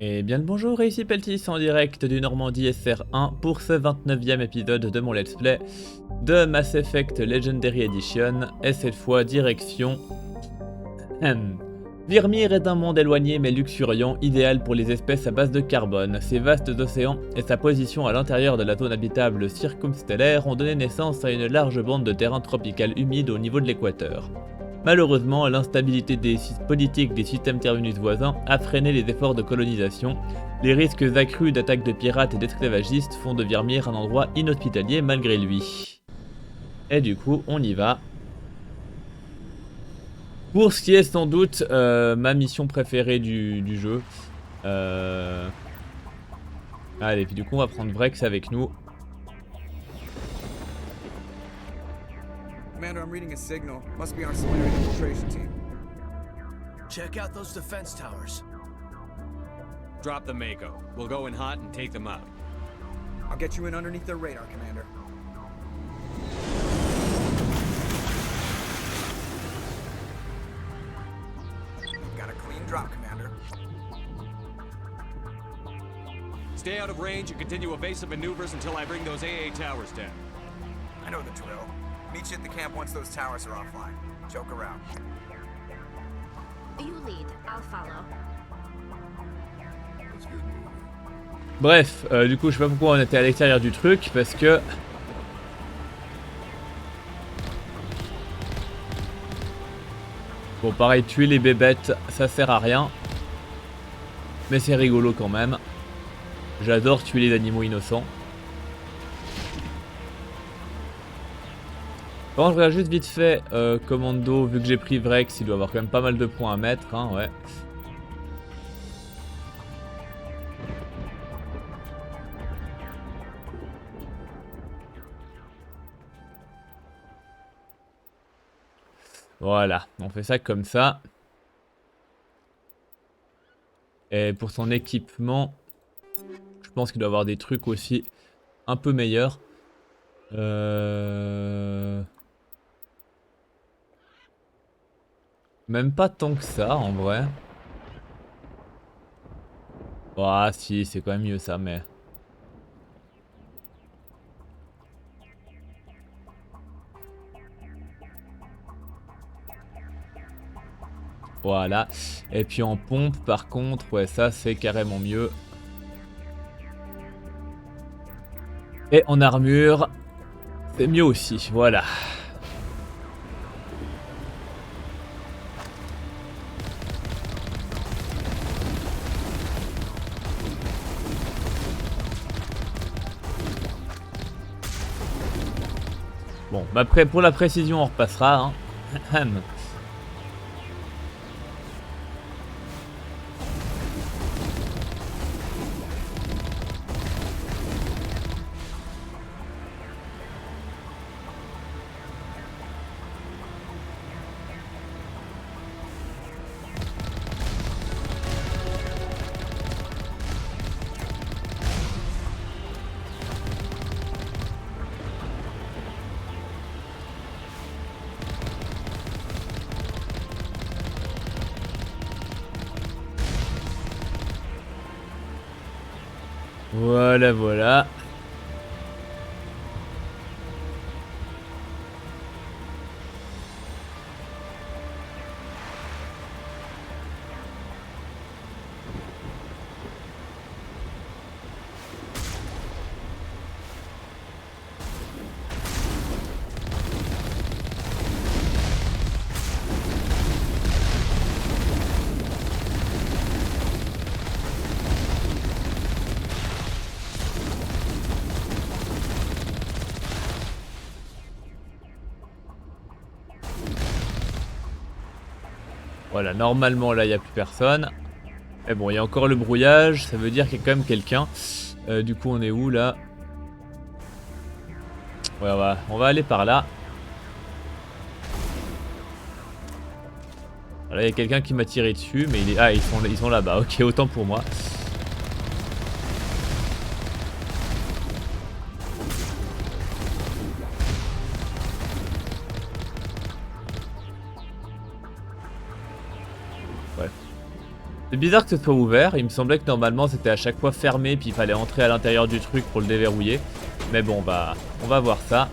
Et bien le bonjour, ici Peltis en direct du Normandie SR1 pour ce 29e épisode de mon let's play de Mass Effect Legendary Edition, et cette fois direction... Virmire est un monde éloigné mais luxuriant, idéal pour les espèces à base de carbone. Ses vastes océans et sa position à l'intérieur de la zone habitable circumstellaire ont donné naissance à une large bande de terrain tropical humide au niveau de l'équateur. Malheureusement, l'instabilité politiques des systèmes terminus voisins a freiné les efforts de colonisation. Les risques accrus d'attaques de pirates et d'esclavagistes font de Virmire un endroit inhospitalier malgré lui. Et du coup, on y va. Pour ce qui est sans doute ma mission préférée du jeu. Allez, puis du coup on va prendre Vrex avec nous. Commander, I'm reading a signal. Must be our Solarian infiltration team. Check out those defense towers. Drop the Mako. We'll go in hot and take them out. I'll get you in underneath their radar, Commander. Got a clean drop, Commander. Stay out of range and continue evasive maneuvers until I bring those AA towers down. I know the drill. Meet you at the camp once those towers are offline. Joke around. You lead, I'll follow. Bref, du coup je sais pas pourquoi on était à l'extérieur du truc, parce que... Bon pareil, tuer les bébêtes, ça sert à rien. Mais c'est rigolo quand même. J'adore tuer les animaux innocents. Bon, je regarde juste vite fait, commando, vu que j'ai pris Vrex, il doit avoir quand même pas mal de points à mettre, hein, ouais. Voilà, on fait ça comme ça. Et pour son équipement, je pense qu'il doit avoir des trucs aussi un peu meilleurs. Même pas tant que ça en vrai. Ah si, c'est quand même mieux ça, mais... Voilà. Et puis en pompe par contre, ouais ça c'est carrément mieux. Et en armure, c'est mieux aussi, voilà. Bon, bah après pour la précision on repassera, hein. Voilà, voilà. Voilà, normalement là il n'y a plus personne. Mais bon, il y a encore le brouillage, ça veut dire qu'il y a quand même quelqu'un. Du coup on est où là? Ouais, on va aller par là. Voilà, il y a quelqu'un qui m'a tiré dessus, mais il est... Ah, ils sont là-bas, ok, autant pour moi. C'est bizarre que ce soit ouvert, il me semblait que normalement c'était à chaque fois fermé puis il fallait entrer à l'intérieur du truc pour le déverrouiller. Mais bon bah on va voir ça.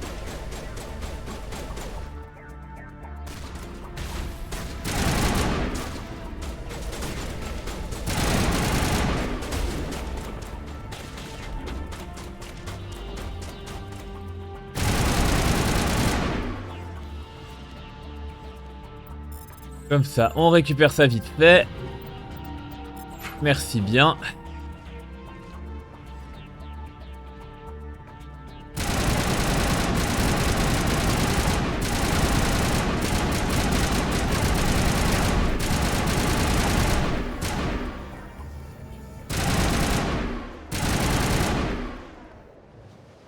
Comme ça, on récupère ça vite fait. Merci bien.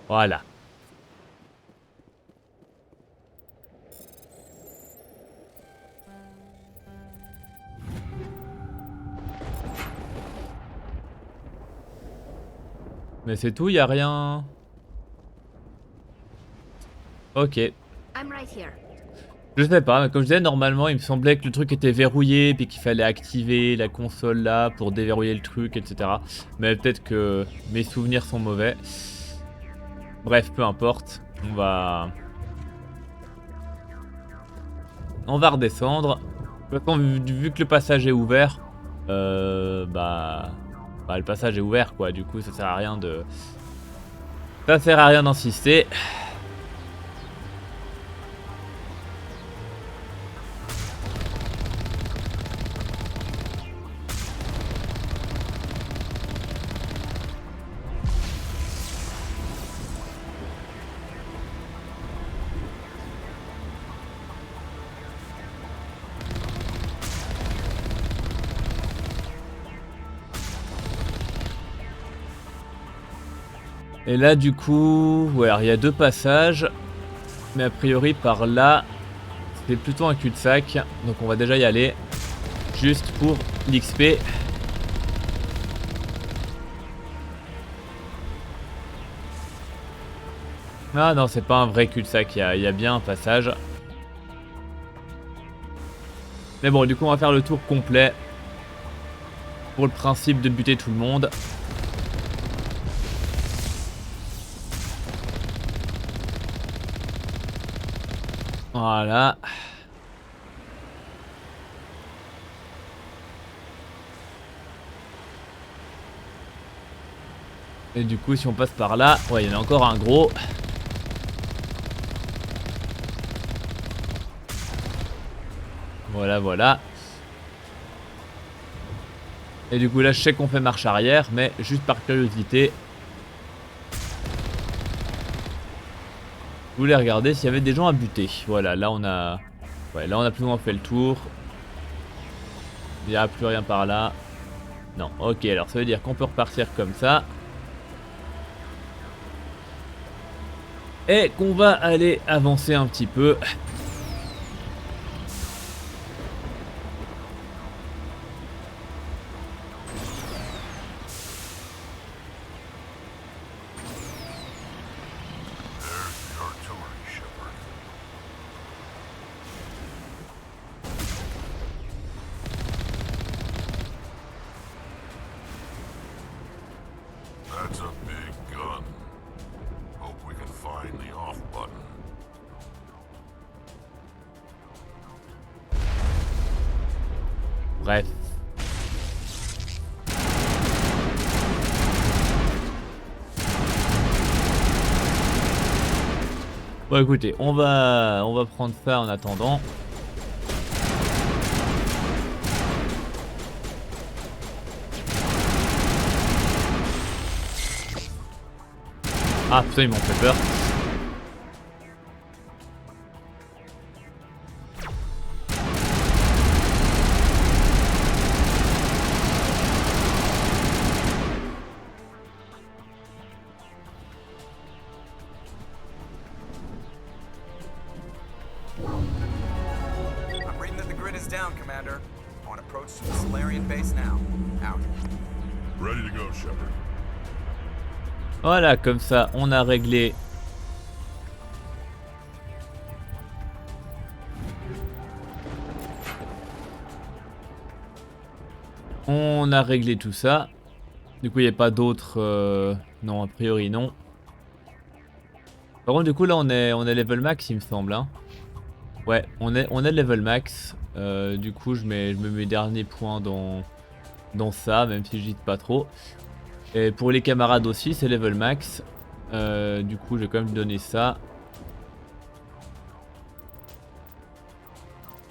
Voilà. Mais c'est tout, y a rien. Ok. I'm right here. Je sais pas, mais comme je disais, normalement il me semblait que le truc était verrouillé, puis qu'il fallait activer la console là pour déverrouiller le truc, etc. Mais peut-être que mes souvenirs sont mauvais. Bref, peu importe. On va redescendre. De toute façon, vu que le passage est ouvert, le passage est ouvert quoi. Du coup, ça sert à rien de. Ça sert à rien d'insister. Et là du coup, ouais, alors il y a 2 passages, mais a priori par là, c'est plutôt un cul-de-sac, donc on va déjà y aller, juste pour l'XP. Ah non, c'est pas un vrai cul-de-sac, il y a bien un passage. Mais bon, du coup on va faire le tour complet, pour le principe de buter tout le monde. Voilà. Et du coup, si on passe par là, ouais, il y en a encore un gros. Voilà, voilà. Et du coup, là, je sais qu'on fait marche arrière, mais juste par curiosité. Je voulais regarder s'il y avait des gens à buter. Voilà, là on a... Ouais, là on a plus ou moins fait le tour. Il n'y a plus rien par là. Non, ok, alors ça veut dire qu'on peut repartir comme ça. Et qu'on va aller avancer un petit peu. That's a big gun. Hope we can find the off button. Bref. Bon écoutez, on va prendre ça en attendant. Ah putain, ils m'ont fait peur. I'm reading that the grid is down, Commander. On approach to the Solarian base now. Out. Ready to go, Shepard. Voilà, comme ça, on a réglé. On a réglé tout ça. Du coup, il n'y a pas d'autres... Non, a priori, non. Par contre, du coup, là, on est level max, il me semble. Hein. Ouais, on est level max. Du coup, je me mets mes derniers points dans ça, même si j'hésite pas trop. Et pour les camarades aussi, c'est level max. Du coup, je vais quand même donner ça.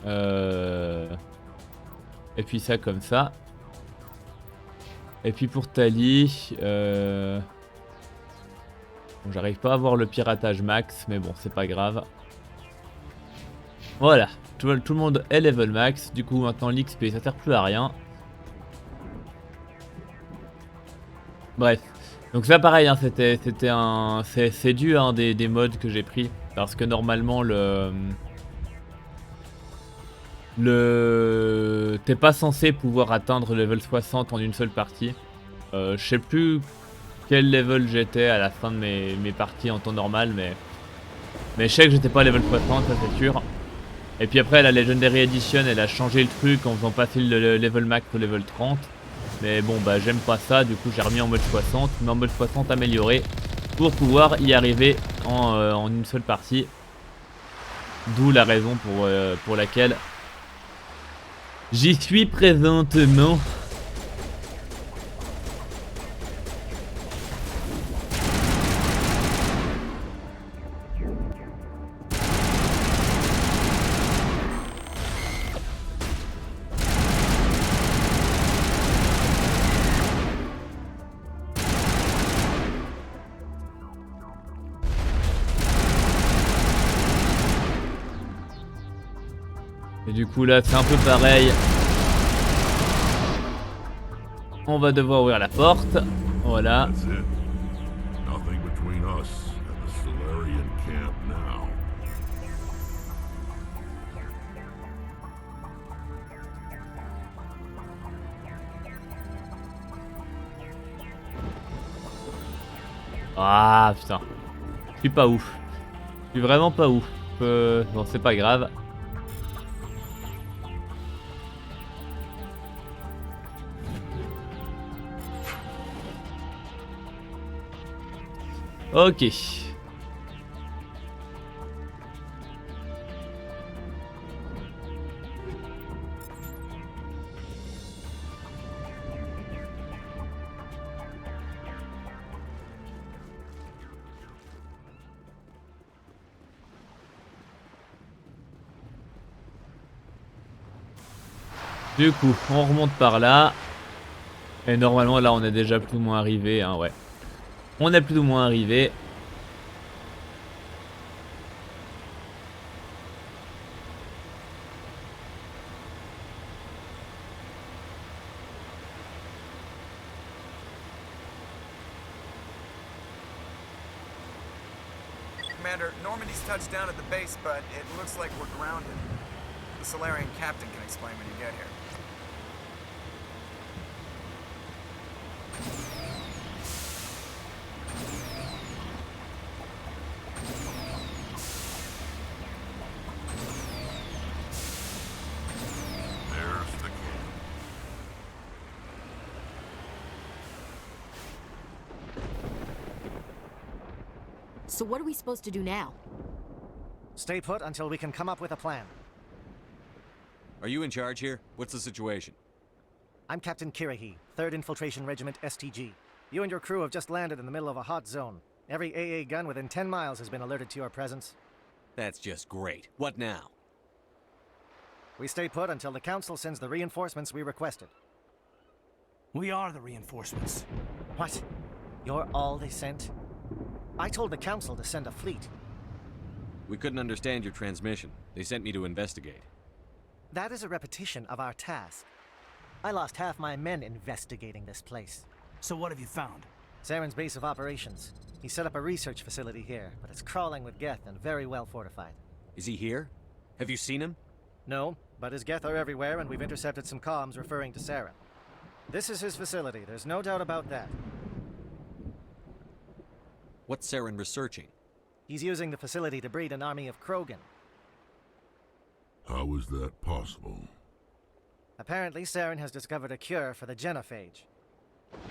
Et puis ça comme ça. Et puis pour Tali, bon, j'arrive pas à avoir le piratage max, mais bon, c'est pas grave. Voilà, tout le monde est level max. Du coup, maintenant l'XP ça sert plus à rien. Bref, donc ça pareil, hein, c'est dû à un des modes que j'ai pris, parce que normalement t'es pas censé pouvoir atteindre level 60 en une seule partie. Je sais plus quel level j'étais à la fin de mes parties en temps normal, mais je sais que j'étais pas level 60, ça c'est sûr. Et puis après la Legendary Edition, elle a changé le truc en faisant passer le level max au level 30. Mais bon bah j'aime pas ça, du coup j'ai remis en mode 60, mais en mode 60 amélioré, pour pouvoir y arriver en une seule partie. D'où la raison pour laquelle j'y suis présentement. Et du coup là c'est un peu pareil. On va devoir ouvrir la porte. Voilà. That's it. Nothing between us and the Solarian camp now. Ah putain. Je suis pas ouf. Je suis vraiment pas ouf. Bon c'est pas grave. Ok. Du coup, on remonte par là. Et normalement, là, on est déjà plus ou moins arrivé, hein, ouais. On est plus ou moins arrivé. Commander, Normandy's touched down at the base, but it looks like we're grounded. The Solarian captain can explain when you get here. There's the camp. So what are we supposed to do now? Stay put until we can come up with a plan. Are you in charge here? What's the situation? I'm Captain Kirahi, 3rd Infiltration Regiment STG. You and your crew have just landed in the middle of a hot zone. Every AA gun within 10 miles has been alerted to your presence. That's just great. What now? We stay put until the Council sends the reinforcements we requested. We are the reinforcements. What? You're all they sent? I told the Council to send a fleet. We couldn't understand your transmission. They sent me to investigate. That is a repetition of our task. I lost half my men investigating this place. So what have you found? Saren's base of operations. He set up a research facility here, but it's crawling with Geth and very well fortified. Is he here? Have you seen him? No, but his Geth are everywhere and we've intercepted some comms referring to Saren. This is his facility, there's no doubt about that. What's Saren researching? He's using the facility to breed an army of Krogan. How is that possible? Apparently, Saren has discovered a cure for the genophage.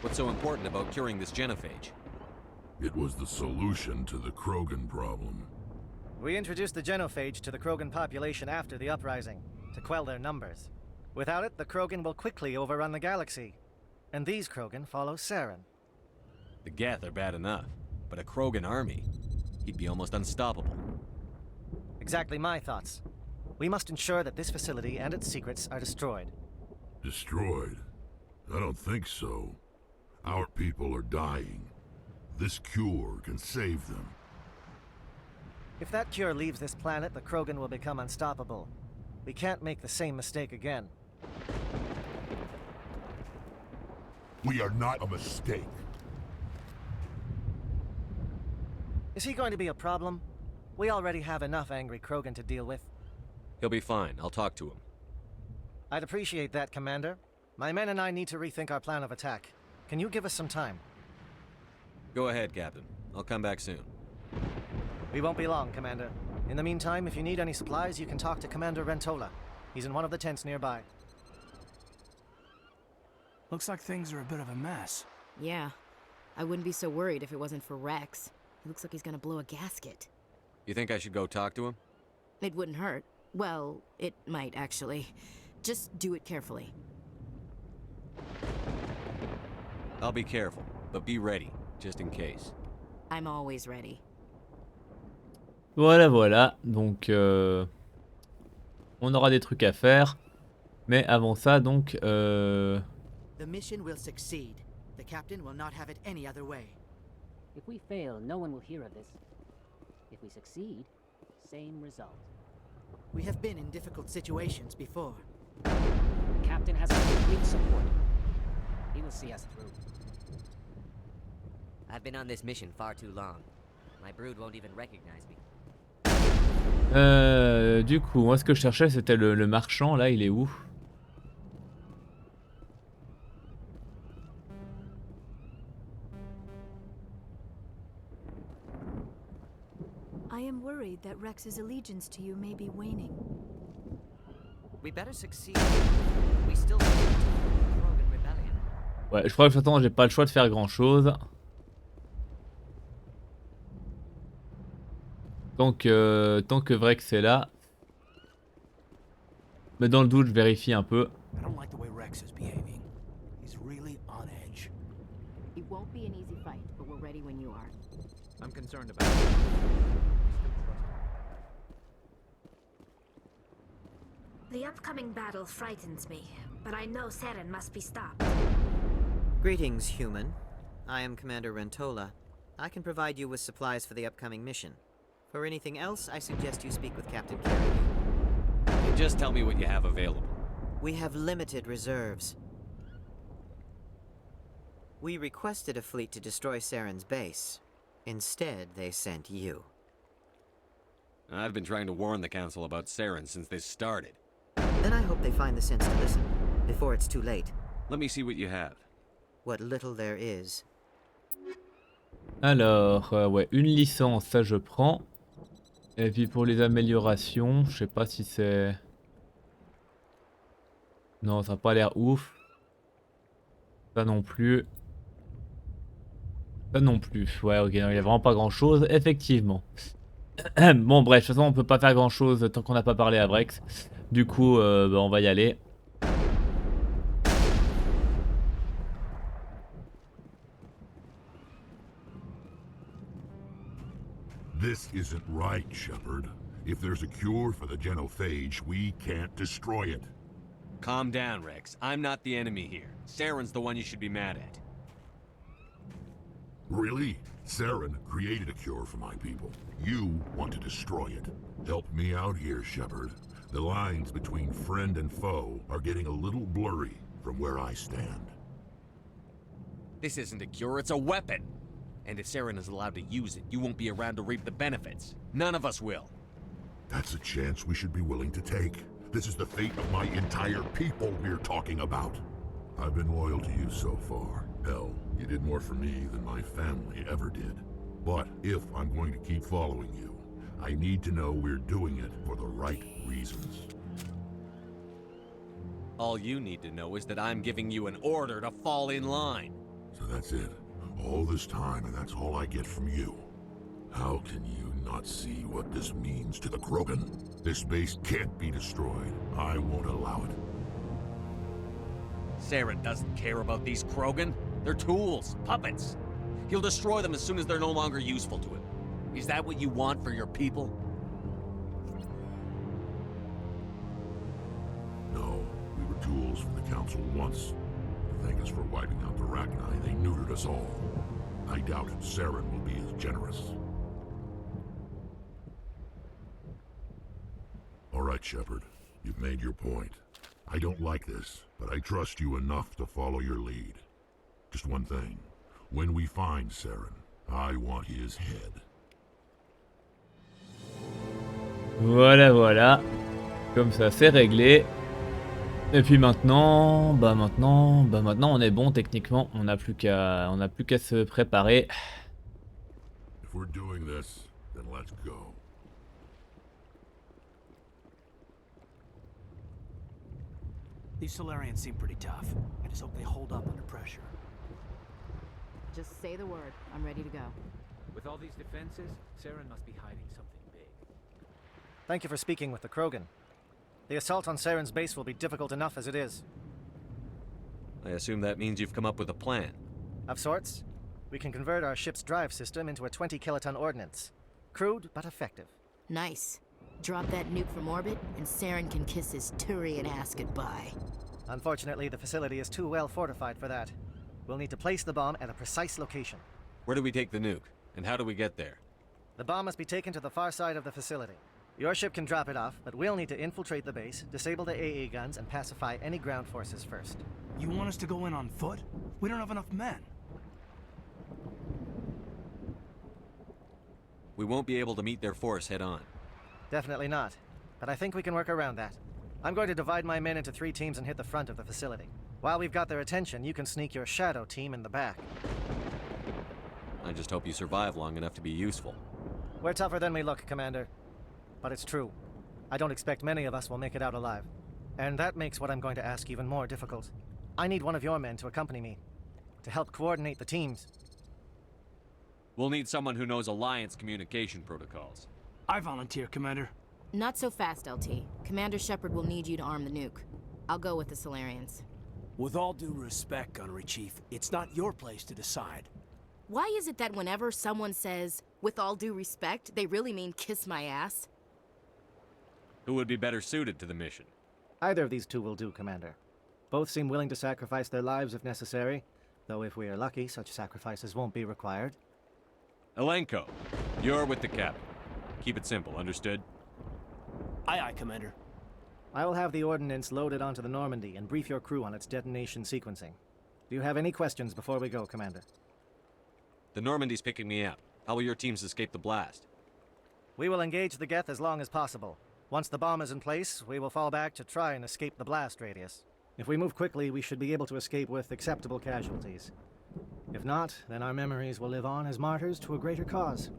What's so important about curing this genophage? It was the solution to the Krogan problem. We introduced the genophage to the Krogan population after the uprising, to quell their numbers. Without it, the Krogan will quickly overrun the galaxy. And these Krogan follow Saren. The Geth are bad enough, but a Krogan army? He'd be almost unstoppable. Exactly my thoughts. We must ensure that this facility and its secrets are destroyed. Destroyed? I don't think so. Our people are dying. This cure can save them. If that cure leaves this planet, the Krogan will become unstoppable. We can't make the same mistake again. We are not a mistake. Is he going to be a problem? We already have enough angry Krogan to deal with. He'll be fine. I'll talk to him. I'd appreciate that, Commander. My men and I need to rethink our plan of attack. Can you give us some time? Go ahead, Captain. I'll come back soon. We won't be long, Commander. In the meantime, if you need any supplies, you can talk to Commander Rentola. He's in one of the tents nearby. Looks like things are a bit of a mess. Yeah. I wouldn't be so worried if it wasn't for Rex. He looks like he's gonna blow a gasket. You think I should go talk to him? It wouldn't hurt. Well, it might, actually. Just do it carefully. I'll be careful, but be ready, just in case. I'm always ready. Voilà, voilà. Donc, on aura des trucs à faire. Mais avant ça, donc... The mission will succeed. The captain will not have it any other way. If we fail, no one will hear of this. If we succeed, same result. We have been in difficult situations before. The captain has our complete support. He will see us through. I've been on this mission far too long. My brood won't even recognize me. Du coup, moi ce que je cherchais c'était le marchand, là il est où? I am worried that Rex's allegiance to you may be waning. We better succeed. We still need the Krogan rebellion. Ouais, je crois que maintenant j'ai pas le choix de faire grand chose. Tant que Vrex est là. Mais dans le doute, je vérifie un peu. I don't like the way Rex is behaving. He's really on edge. It won't be an easy fight, but we're ready when you are. I'm concerned about it. The upcoming battle frightens me, but I know Saren must be stopped. Greetings, human. I am Commander Rentola. I can provide you with supplies for the upcoming mission. For anything else, I suggest you speak with Captain Kennedy. Just tell me what you have available. We have limited reserves. We requested a fleet to destroy Saren's base. Instead, they sent you. I've been trying to warn the Council about Saren since this started. Then I hope they find the sense to listen, before it's too late. Let me see what you have. What little there is. Alors, ouais, une licence, ça je prends. Et puis pour les améliorations, je sais pas si c'est... Non, ça n'a pas l'air ouf. Ça non plus. Ça non plus. Ouais, ok, il n'y a vraiment pas grand chose, effectivement. Bon, bref, de toute façon, on peut pas faire grand chose tant qu'on n'a pas parlé à Vrex. Du coup, bah, on va y aller. This isn't right, Shepard. If there's a cure for the genophage, we can't destroy it. Calm down, Rex. I'm not the enemy here. Saren's the one you should be mad at. Really? Saren created a cure for my people. You want to destroy it. Help me out here, Shepard. The lines between friend and foe are getting a little blurry from where I stand. This isn't a cure, it's a weapon! And if Saren is allowed to use it, you won't be around to reap the benefits. None of us will. That's a chance we should be willing to take. This is the fate of my entire people we're talking about. I've been loyal to you so far. Hell, you did more for me than my family ever did. But if I'm going to keep following you, I need to know we're doing it for the right reasons. All you need to know is that I'm giving you an order to fall in line. So that's it. All this time, and that's all I get from you. How can you not see what this means to the Krogan? This base can't be destroyed. I won't allow it. Saren doesn't care about these Krogan. They're tools, puppets. He'll destroy them as soon as they're no longer useful to him. Is that what you want for your people? No, we were tools for the Council once. To thank us for wiping out the Rachni, they neutered us all. I doubt Saren will be as generous. All right, Shepard. You've made your point. I don't like this, but I trust you enough to follow your lead. Just one thing. When we find Saren, I want his head. Voilà, voilà. Comme ça, c'est réglé. Et puis maintenant, maintenant, on est bon techniquement. On n'a plus qu'à se préparer. If we're doing this, then let's go. These Solarians seem pretty tough. I just hope they hold up under pressure. Just say the word. I'm ready to go. With all these defenses, Saren must be hiding something big. Thank you for speaking with the Krogan. The assault on Saren's base will be difficult enough as it is. I assume that means you've come up with a plan. Of sorts. We can convert our ship's drive system into a 20-kiloton ordnance. Crude, but effective. Nice. Drop that nuke from orbit, and Saren can kiss his Turian ass goodbye. Unfortunately, the facility is too well fortified for that. We'll need to place the bomb at a precise location. Where do we take the nuke? And how do we get there? The bomb must be taken to the far side of the facility. Your ship can drop it off, but we'll need to infiltrate the base, disable the AA guns, and pacify any ground forces first. You want us to go in on foot? We don't have enough men. We won't be able to meet their force head-on. Definitely not. But I think we can work around that. I'm going to divide my men into 3 teams and hit the front of the facility. While we've got their attention, you can sneak your shadow team in the back. I just hope you survive long enough to be useful. We're tougher than we look, Commander. But it's true. I don't expect many of us will make it out alive. And that makes what I'm going to ask even more difficult. I need one of your men to accompany me, to help coordinate the teams. We'll need someone who knows Alliance communication protocols. I volunteer, Commander. Not so fast, LT. Commander Shepard will need you to arm the nuke. I'll go with the Solarians. With all due respect, Gunnery Chief, it's not your place to decide. Why is it that whenever someone says, with all due respect, they really mean kiss my ass? Who would be better suited to the mission? Either of these 2 will do, Commander. Both seem willing to sacrifice their lives if necessary, though if we are lucky, such sacrifices won't be required. Elenko, you're with the captain. Keep it simple, understood? Aye, aye, Commander. I will have the ordnance loaded onto the Normandy and brief your crew on its detonation sequencing. Do you have any questions before we go, Commander? The Normandy's picking me up. How will your teams escape the blast? We will engage the Geth as long as possible. Once the bomb is in place, we will fall back to try and escape the blast radius. If we move quickly, we should be able to escape with acceptable casualties. If not, then our memories will live on as martyrs to a greater cause.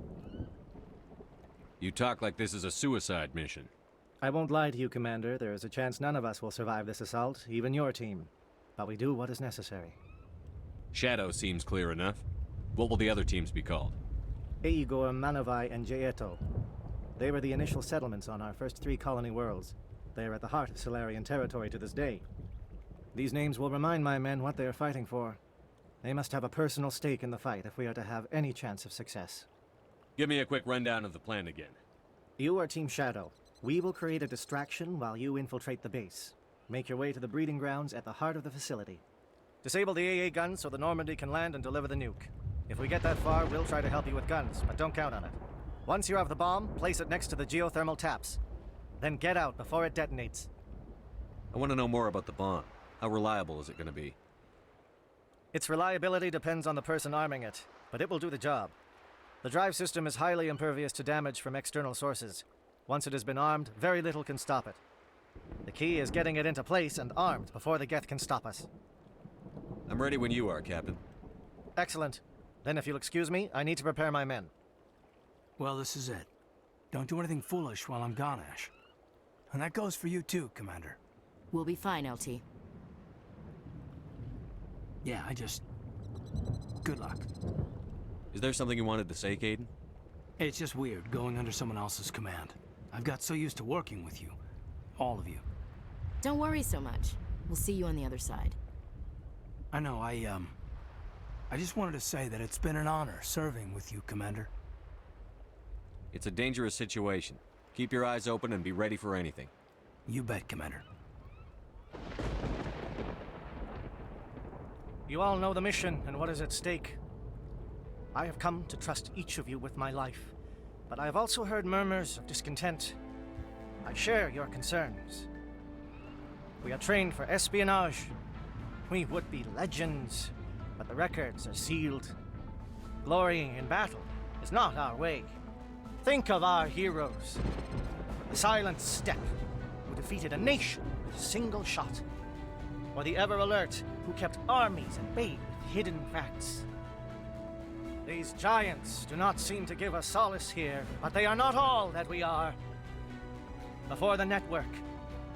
You talk like this is a suicide mission. I won't lie to you, Commander. There is a chance none of us will survive this assault, even your team. But we do what is necessary. Shadow seems clear enough. What will the other teams be called? Igor, Manovai, and Jaeto. They were the initial settlements on our first 3 colony worlds. They are at the heart of Solarian territory to this day. These names will remind my men what they are fighting for. They must have a personal stake in the fight if we are to have any chance of success. Give me a quick rundown of the plan again. You are Team Shadow. We will create a distraction while you infiltrate the base. Make your way to the breeding grounds at the heart of the facility. Disable the AA guns so the Normandy can land and deliver the nuke. If we get that far, we'll try to help you with guns, but don't count on it. Once you have the bomb, place it next to the geothermal taps. Then get out before it detonates. I want to know more about the bomb. How reliable is it going to be? Its reliability depends on the person arming it, but it will do the job. The drive system is highly impervious to damage from external sources. Once it has been armed, very little can stop it. The key is getting it into place and armed before the Geth can stop us. I'm ready when you are, Captain. Excellent. Then if you'll excuse me, I need to prepare my men. Well, this is it. Don't do anything foolish while I'm gone, Ash. And that goes for you too, Commander. We'll be fine, LT. Yeah, good luck. Is there something you wanted to say, Caden? It's just weird going under someone else's command. I've got so used to working with you. All of you. Don't worry so much. We'll see you on the other side. I know, I just wanted to say that it's been an honor serving with you, Commander. It's a dangerous situation. Keep your eyes open and be ready for anything. You bet, Commander. You all know the mission and what is at stake. I have come to trust each of you with my life, but I have also heard murmurs of discontent. I share your concerns. We are trained for espionage. We would be legends, but the records are sealed. Glorying in battle is not our way. Think of our heroes. The Silent Step, who defeated a nation with a single shot. Or the Ever Alert, who kept armies at bay with hidden facts. These giants do not seem to give us solace here, but they are not all that we are. Before the network,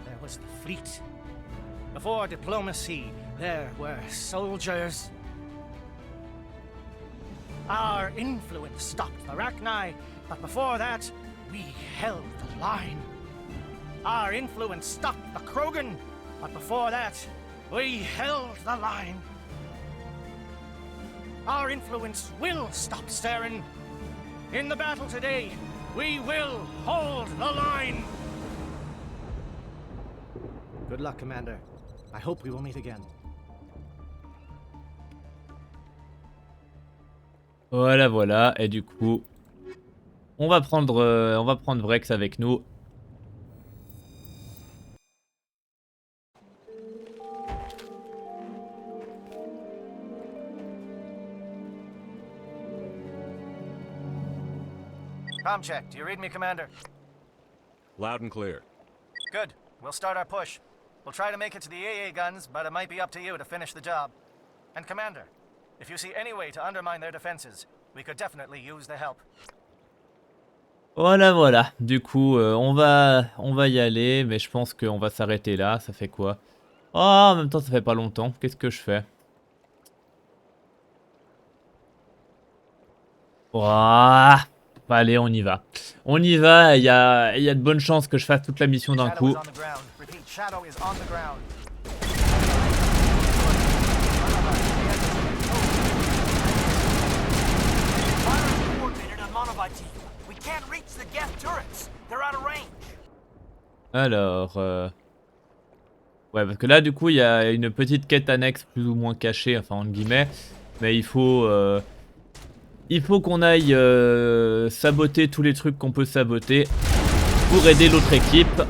there was the fleet. Before diplomacy, there were soldiers. Our influence stopped the Rachni, but before that, we held the line. Our influence stopped the Krogan, but before that, we held the line. Our influence will stop Saren. In the battle today, we will hold the line. Good luck, Commander. I hope we will meet again. Voilà, voilà. Et du coup, on va prendre Vrex avec nous. Com check. Do you read me, Commander? Loud and clear. Good. We'll start our push. We'll try to make it to the AA guns, but it might be up to you to finish the job. And Commander, if you see any way to undermine their defenses, we could definitely use the help. Voilà, voilà. Du coup, on va y aller, mais je pense qu'on va s'arrêter là. Ça fait quoi? Oh, en même temps, ça fait pas longtemps. Qu'est-ce que je fais? Ouah. Allez, on y va. On y va, il y a de bonnes chances que je fasse toute la mission d'un coup. Alors, ouais, parce que là, du coup, il y a une petite quête annexe plus ou moins cachée, enfin, entre guillemets. Mais il faut qu'on aille saboter tous les trucs qu'on peut saboter pour aider l'autre équipe.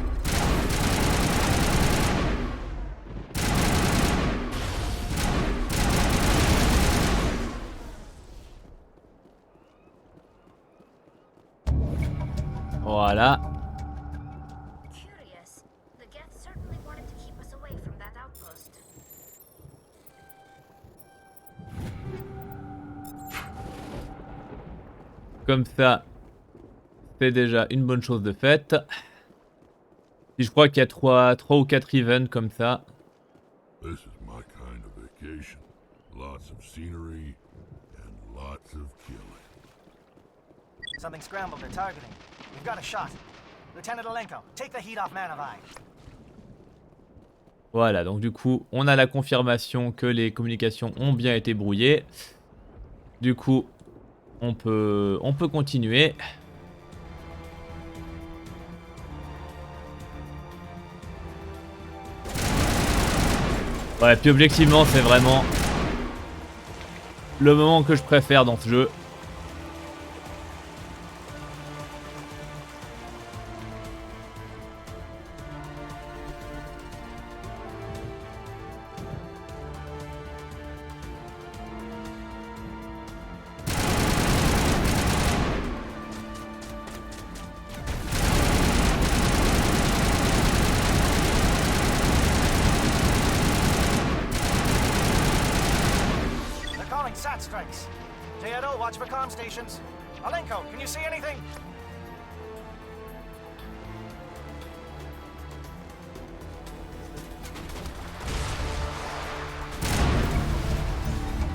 Voilà. Comme ça, c'est déjà une bonne chose de faite. Et je crois qu'il y a 3 ou 4 events comme ça. This is my kind of vacation. Lots of scenery and lots of killing. Something scrambled their targeting. We've got a shot. Lieutenant Alenko, take the heat off Manavai. Voilà, donc du coup, on a la confirmation que les communications ont bien été brouillées. Du coup, on peut continuer. Ouais, puis objectivement, c'est vraiment le moment que je préfère dans ce jeu. SAT strikes. JNO, watch for comm stations. Alenko, can you see anything?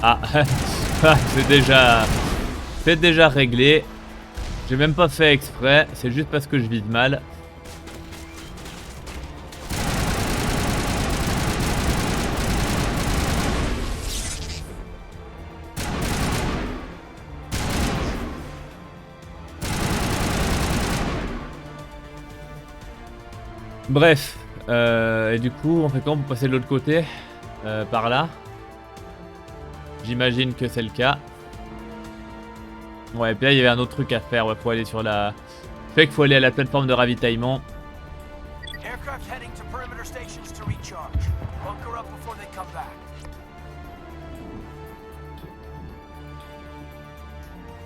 Ah, c'est déjà réglé. J'ai même pas fait exprès, c'est juste parce que je vise mal. Bref, et du coup, on fait comment pour passer de l'autre côté? Par là. J'imagine que c'est le cas. Ouais, et puis là, il y avait un autre truc à faire. Ouais, faut aller sur la... Fait qu'il faut aller à la plateforme de ravitaillement. Aircraft heading to perimeter stations to recharge. Bunker up before they come back.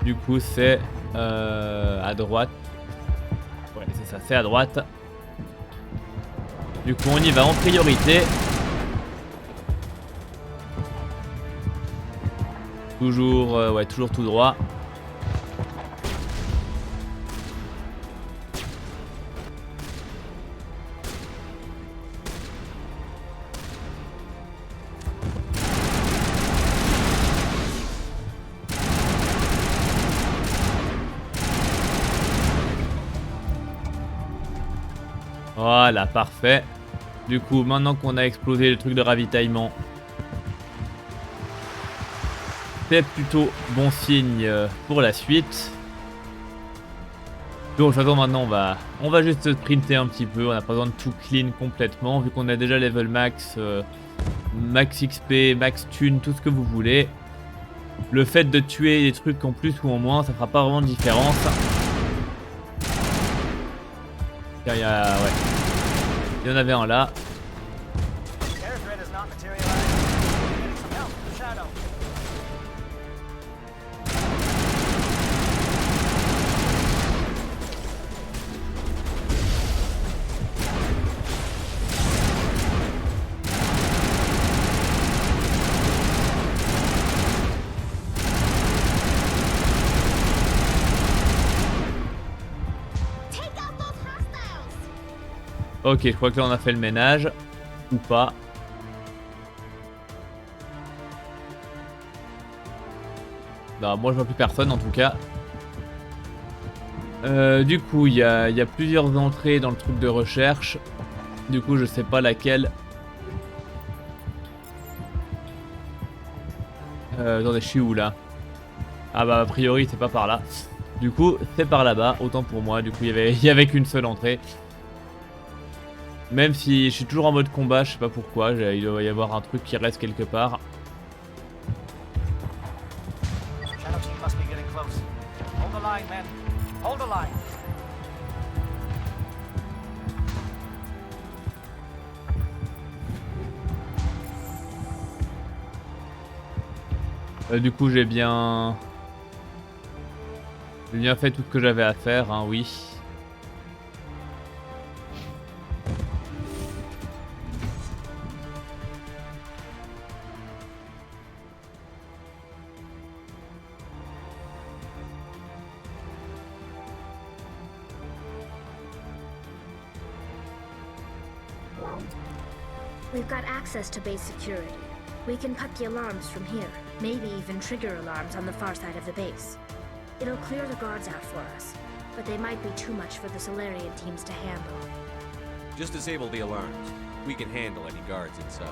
Du coup, c'est à droite. Ouais, c'est ça, c'est à droite. Du coup, on y va en priorité. Toujours, ouais, toujours tout droit. Voilà, parfait. Du coup, maintenant qu'on a explosé le truc de ravitaillement, c'est plutôt bon signe pour la suite. Donc, de toute façon, maintenant, on va juste sprinter un petit peu. On n'a pas besoin de tout clean complètement, vu qu'on a déjà level max, max XP, max thune, tout ce que vous voulez. Le fait de tuer des trucs en plus ou en moins, ça fera pas vraiment de différence. Car il y a... ouais. Il y en avait un là. Ok, je crois que là on a fait le ménage. Ou pas. Non, moi je vois plus personne en tout cas. Du coup, il y a plusieurs entrées dans le truc de recherche. Du coup, je sais pas laquelle. Attendez, je suis où là? Ah bah a priori c'est pas par là. Du coup, c'est par là-bas, autant pour moi. Du coup, il y avait qu'une seule entrée. Même si je suis toujours en mode combat, je sais pas pourquoi, il doit y avoir un truc qui reste quelque part. Du coup, j'ai bien fait tout ce que j'avais à faire, hein, oui. We've got access to base security. We can cut the alarms from here, maybe even trigger alarms on the far side of the base. It'll clear the guards out for us, but they might be too much for the Solarian teams to handle. Just disable the alarms. We can handle any guards inside.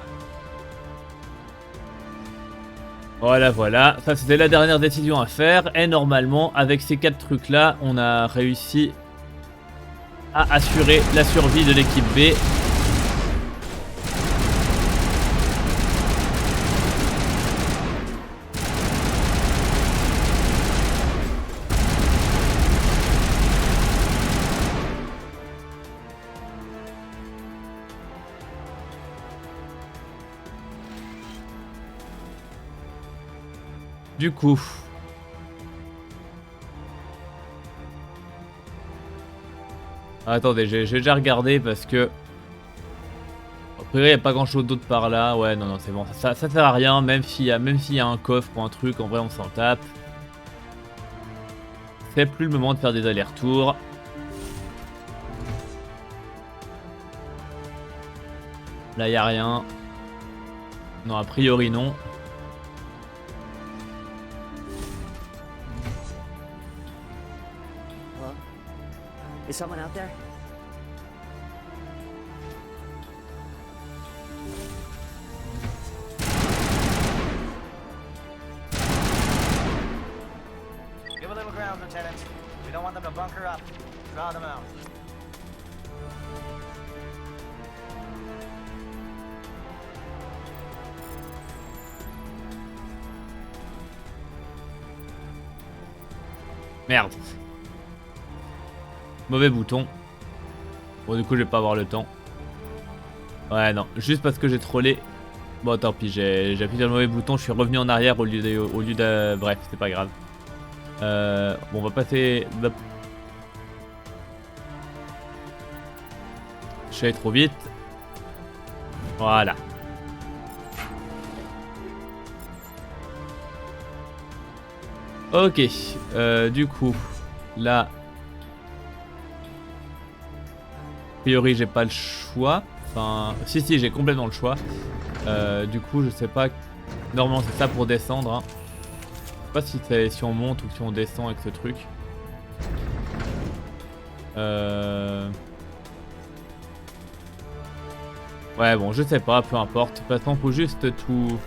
Voilà, voilà. Ça, c'était la dernière décision à faire. Et normalement, avec ces 4 trucs-là, on a réussi à assurer la survie de l'équipe B. Du coup, attendez, j'ai déjà regardé parce que après il n'y a pas grand chose d'autre par là. Ouais, non, c'est bon, ça sert à rien, même s'il y a un coffre ou un truc, en vrai on s'en tape. C'est plus le moment de faire des allers-retours. Là il n'y a rien. Non, a priori non. Is someone out there? Give a little ground, Lieutenant. We don't want them to bunker up. Draw them out. Merde. Mauvais bouton. Bon, du coup, je vais pas avoir le temps. Ouais, non. Juste parce que j'ai trollé. Bon, tant pis. J'ai appuyé sur le mauvais bouton. Je suis revenu en arrière au lieu de... Bref, c'est pas grave. Bon, on va passer... Je suis allé trop vite. Voilà. Ok. Du coup, là... A priori, j'ai pas le choix. Enfin, si, j'ai complètement le choix. Du coup, je sais pas. Normalement, c'est ça pour descendre. Hein. Je sais pas si on monte ou si on descend avec ce truc. Ouais, bon, je sais pas, peu importe. De toute façon, faut juste tout.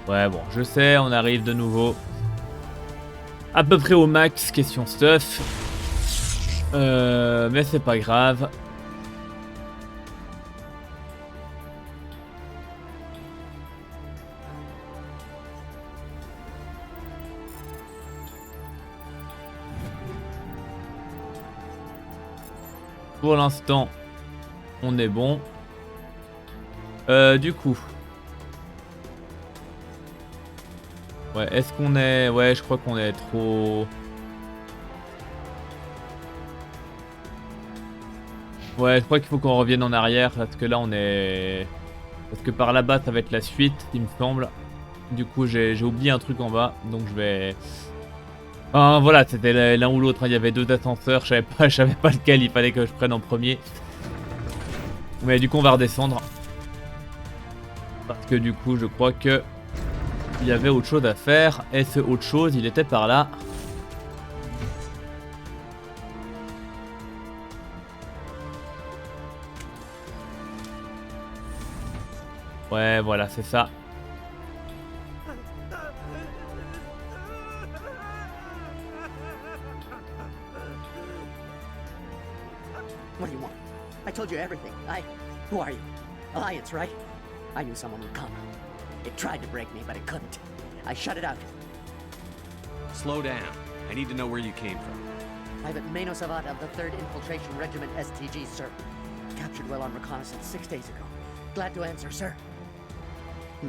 Ouais, bon, je sais, on arrive de nouveau à peu près au max, question stuff. Mais c'est pas grave. Pour l'instant, on est bon. Du coup... Ouais, est-ce qu'on est... Ouais, je crois qu'on est trop... Ouais, je crois qu'il faut qu'on revienne en arrière, parce que là, on est... Parce que par là-bas, ça va être la suite, il me semble. Du coup, j'ai oublié un truc en bas, donc je vais... Enfin, voilà, c'était l'un ou l'autre, hein. Il y avait deux ascenseurs, je savais pas lequel il fallait que je prenne en premier. Mais du coup, on va redescendre. Parce que du coup, je crois que... Il y avait autre chose à faire, et ce autre chose, il était par là. Ouais, voilà, c'est ça. What do you want? I told you everything. Who are you? Alliance, right? I knew someone would come. It tried to break me, but it couldn't. I shut it out. Slow down. I need to know where you came from. Private Mano Savat of the 3rd Infiltration Regiment STG, sir. Captured while on reconnaissance 6 days ago. Glad to answer, sir.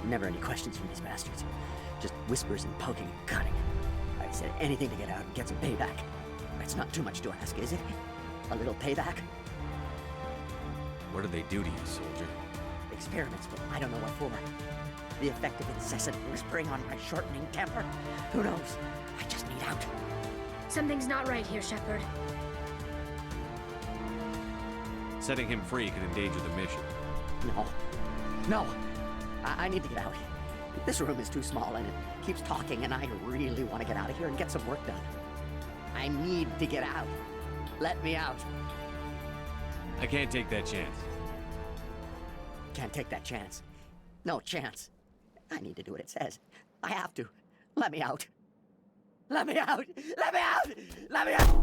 Never any questions from these bastards. Just whispers and poking and cutting. I said anything to get out and get some payback. It's not too much to ask, is it? A little payback? What do they do to you, soldier? Experiments, but I don't know what for. The effect of incessant whispering on my shortening temper? Who knows? I just need out. Something's not right here, Shepard. Setting him free could endanger the mission. No. I need to get out. This room is too small and it keeps talking and I really want to get out of here and get some work done. I need to get out. Let me out. I can't take that chance. Can't take that chance. No chance. I need to do what it says. I have to. Let me out. Let me out! Let me out! Let me out!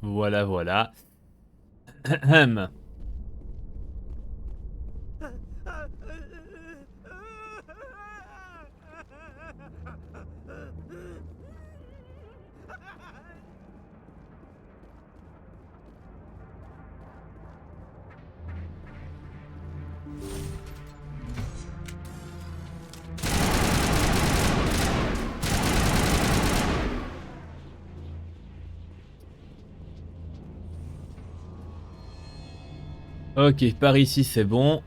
Voilà, voilà. Ok, par ici c'est bon.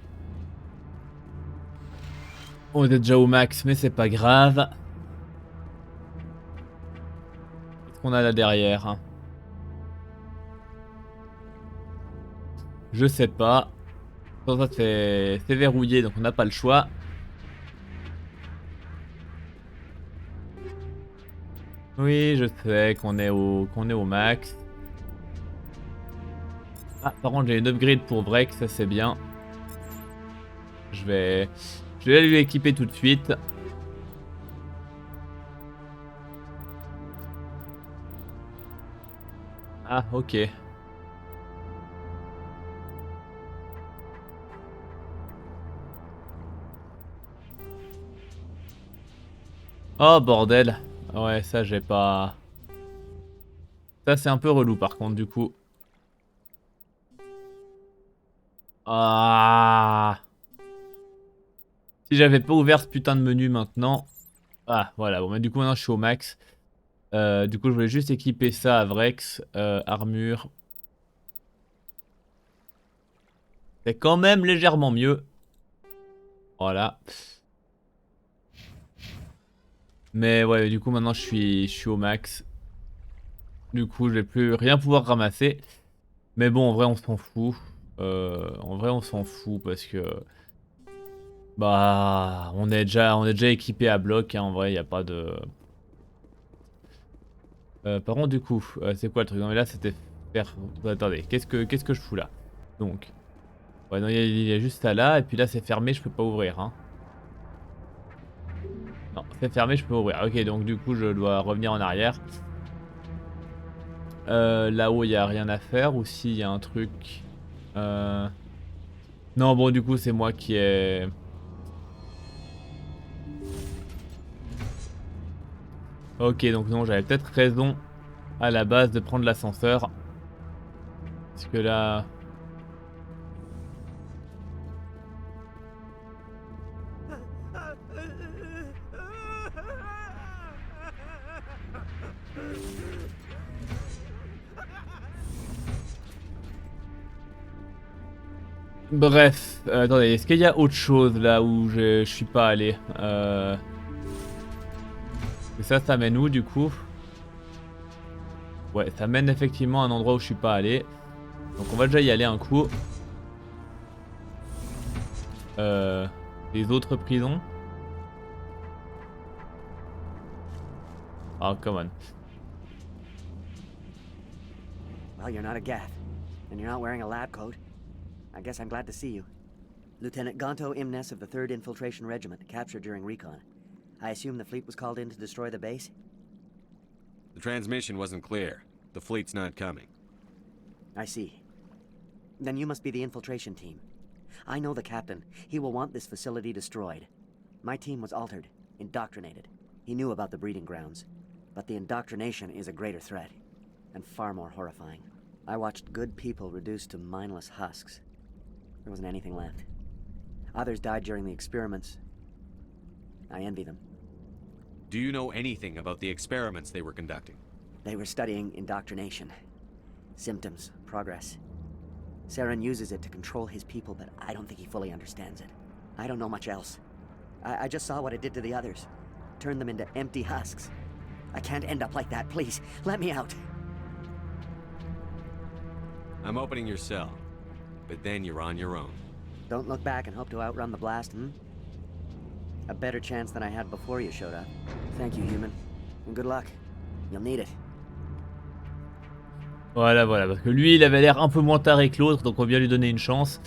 On est déjà au max, mais c'est pas grave. Qu'est-ce qu'on a là derrière, hein? Je sais pas. Ça c'est verrouillé, donc on n'a pas le choix. Oui, je sais qu'on est au max. Ah, par contre, j'ai une upgrade pour break, ça c'est bien. Je vais lui équiper tout de suite. Ah, ok. Oh, bordel. Ouais, ça, j'ai pas... Ça, c'est un peu relou, par contre, du coup. Ah. Si j'avais pas ouvert ce putain de menu maintenant... Ah, voilà. Bon, mais du coup, maintenant, je suis au max. Du coup, je voulais juste équiper ça à Vrex. Armure. C'est quand même légèrement mieux. Voilà. Mais ouais, du coup, maintenant, je suis au max. Du coup, je vais plus rien pouvoir ramasser. Mais bon, en vrai, on s'en fout. En vrai, on s'en fout parce que... Bah, on est déjà équipé à bloc, hein, en vrai, il n'y a pas de... par contre, du coup, c'est quoi le truc? Non, mais là, c'était faire... Attendez, qu'est-ce que je fous là? Donc... Ouais, non, il y a juste ça là, et puis là, c'est fermé, je peux pas ouvrir, hein. Non, c'est fermé, je peux ouvrir. Ok, donc du coup, je dois revenir en arrière. Là-haut, il n'y a rien à faire, ou si, il y a un truc... Non, bon, du coup, c'est moi qui ai... Ok, donc non, j'avais peut-être raison à la base de prendre l'ascenseur. Parce que là... Bref, attendez, est-ce qu'il y a autre chose là où je suis pas allé? Et ça mène où du coup? Ouais, ça mène effectivement à un endroit où je suis pas allé. Donc on va déjà y aller un coup. Les autres prisons. Oh, come on. Well, you're not a Gath, and you're not wearing a lab coat. I guess I'm glad to see you. Lieutenant Gonto Imnes of the 3rd Infiltration Regiment, captured during recon. I assume the fleet was called in to destroy the base? The transmission wasn't clear. The fleet's not coming. I see. Then you must be the infiltration team. I know the captain. He will want this facility destroyed. My team was altered, indoctrinated. He knew about the breeding grounds. But the indoctrination is a greater threat, and far more horrifying. I watched good people reduced to mindless husks. There wasn't anything left. Others died during the experiments. I envy them. Do you know anything about the experiments they were conducting? They were studying indoctrination. Symptoms, progress. Saren uses it to control his people, but I don't think he fully understands it. I don't know much else. I just saw what it did to the others. Turned them into empty husks. I can't end up like that, please. Let me out. I'm opening your cell, but then you're on your own. Don't look back and hope to outrun the blast, hmm? A better chance than I had before you showed up. Thank you, human. And good luck. You'll need it. Voilà, voilà, parce que lui, il avait l'air un peu moins taré que l'autre, donc on vient lui donner une chance.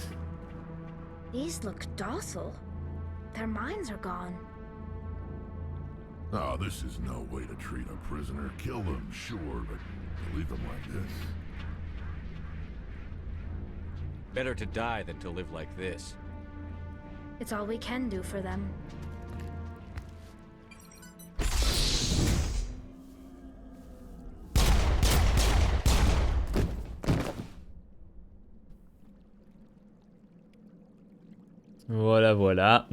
These look docile. Their minds are gone. Ah, this is no way to treat a prisoner. Kill them, sure, but leave them like this. Better to die than to live like this. It's all we can do for them. Voilà, voilà.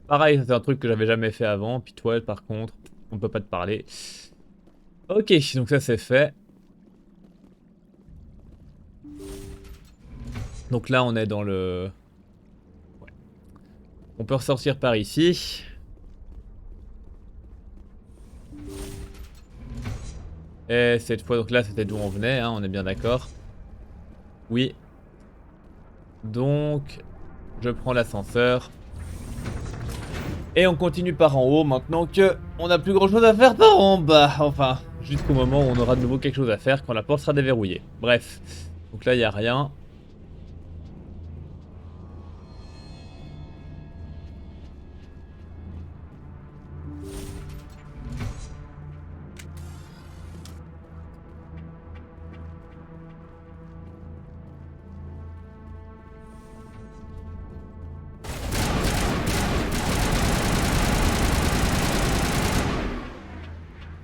Pareil, ça c'est un truc que j'avais jamais fait avant. Puis toi, par contre, on peut pas te parler. Ok, donc ça c'est fait. Donc là on est dans le... Ouais. On peut ressortir par ici. Et cette fois, donc là c'était d'où on venait, hein, on est bien d'accord. Oui. Donc, je prends l'ascenseur. Et on continue par en haut maintenant que on n'a plus grand chose à faire par en bas. Enfin, jusqu'au moment où on aura de nouveau quelque chose à faire quand la porte sera déverrouillée. Bref. Donc là, il n'y a rien.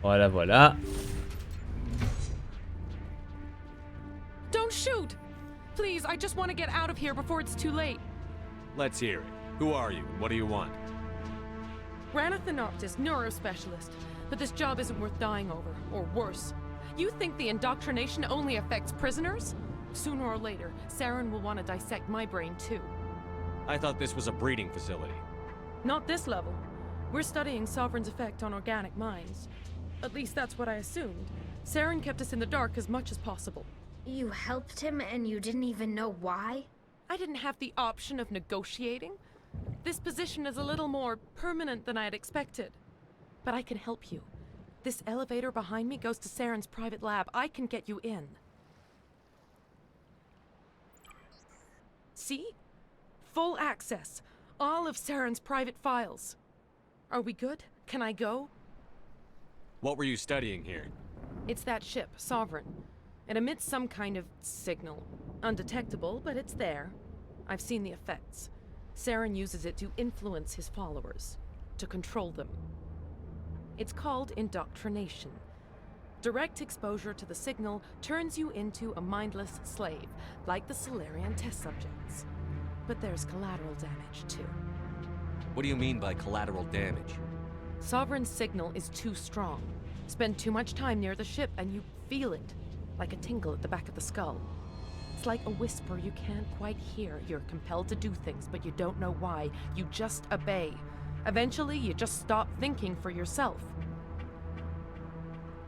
Voilà, voilà. Don't shoot! Please, I just want to get out of here before it's too late. Let's hear it. Who are you, and what do you want? Ranathanoptis, neurospecialist. But this job isn't worth dying over, or worse. You think the indoctrination only affects prisoners? Sooner or later, Saren will want to dissect my brain too. I thought this was a breeding facility. Not this level. We're studying Sovereign's effect on organic minds. At least that's what I assumed. Saren kept us in the dark as much as possible. You helped him and you didn't even know why? I didn't have the option of negotiating. This position is a little more permanent than I had expected. But I can help you. This elevator behind me goes to Saren's private lab. I can get you in. See? Full access. All of Saren's private files. Are we good? Can I go? What were you studying here? It's that ship, Sovereign. It emits some kind of signal. Undetectable, but it's there. I've seen the effects. Saren uses it to influence his followers, to control them. It's called indoctrination. Direct exposure to the signal turns you into a mindless slave, like the Solarian test subjects. But there's collateral damage, too. What do you mean by collateral damage? Sovereign's signal is too strong. Spend too much time near the ship and you feel it, like a tingle at the back of the skull. It's like a whisper you can't quite hear. You're compelled to do things, but you don't know why. You just obey. Eventually, you just stop thinking for yourself.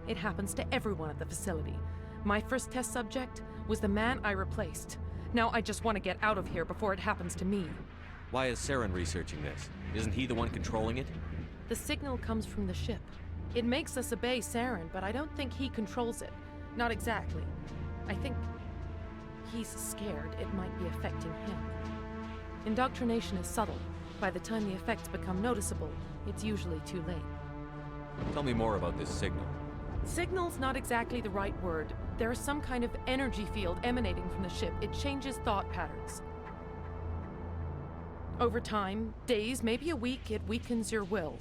It happens to everyone at the facility. My first test subject was the man I replaced. Now I just want to get out of here before it happens to me. Why is Saren researching this? Isn't he the one controlling it? The signal comes from the ship. It makes us obey Saren, but I don't think he controls it. Not exactly. I think he's scared it might be affecting him. Indoctrination is subtle. By the time the effects become noticeable, it's usually too late. Tell me more about this signal. Signal's not exactly the right word. There is some kind of energy field emanating from the ship. It changes thought patterns. Over time, days, maybe a week, it weakens your will.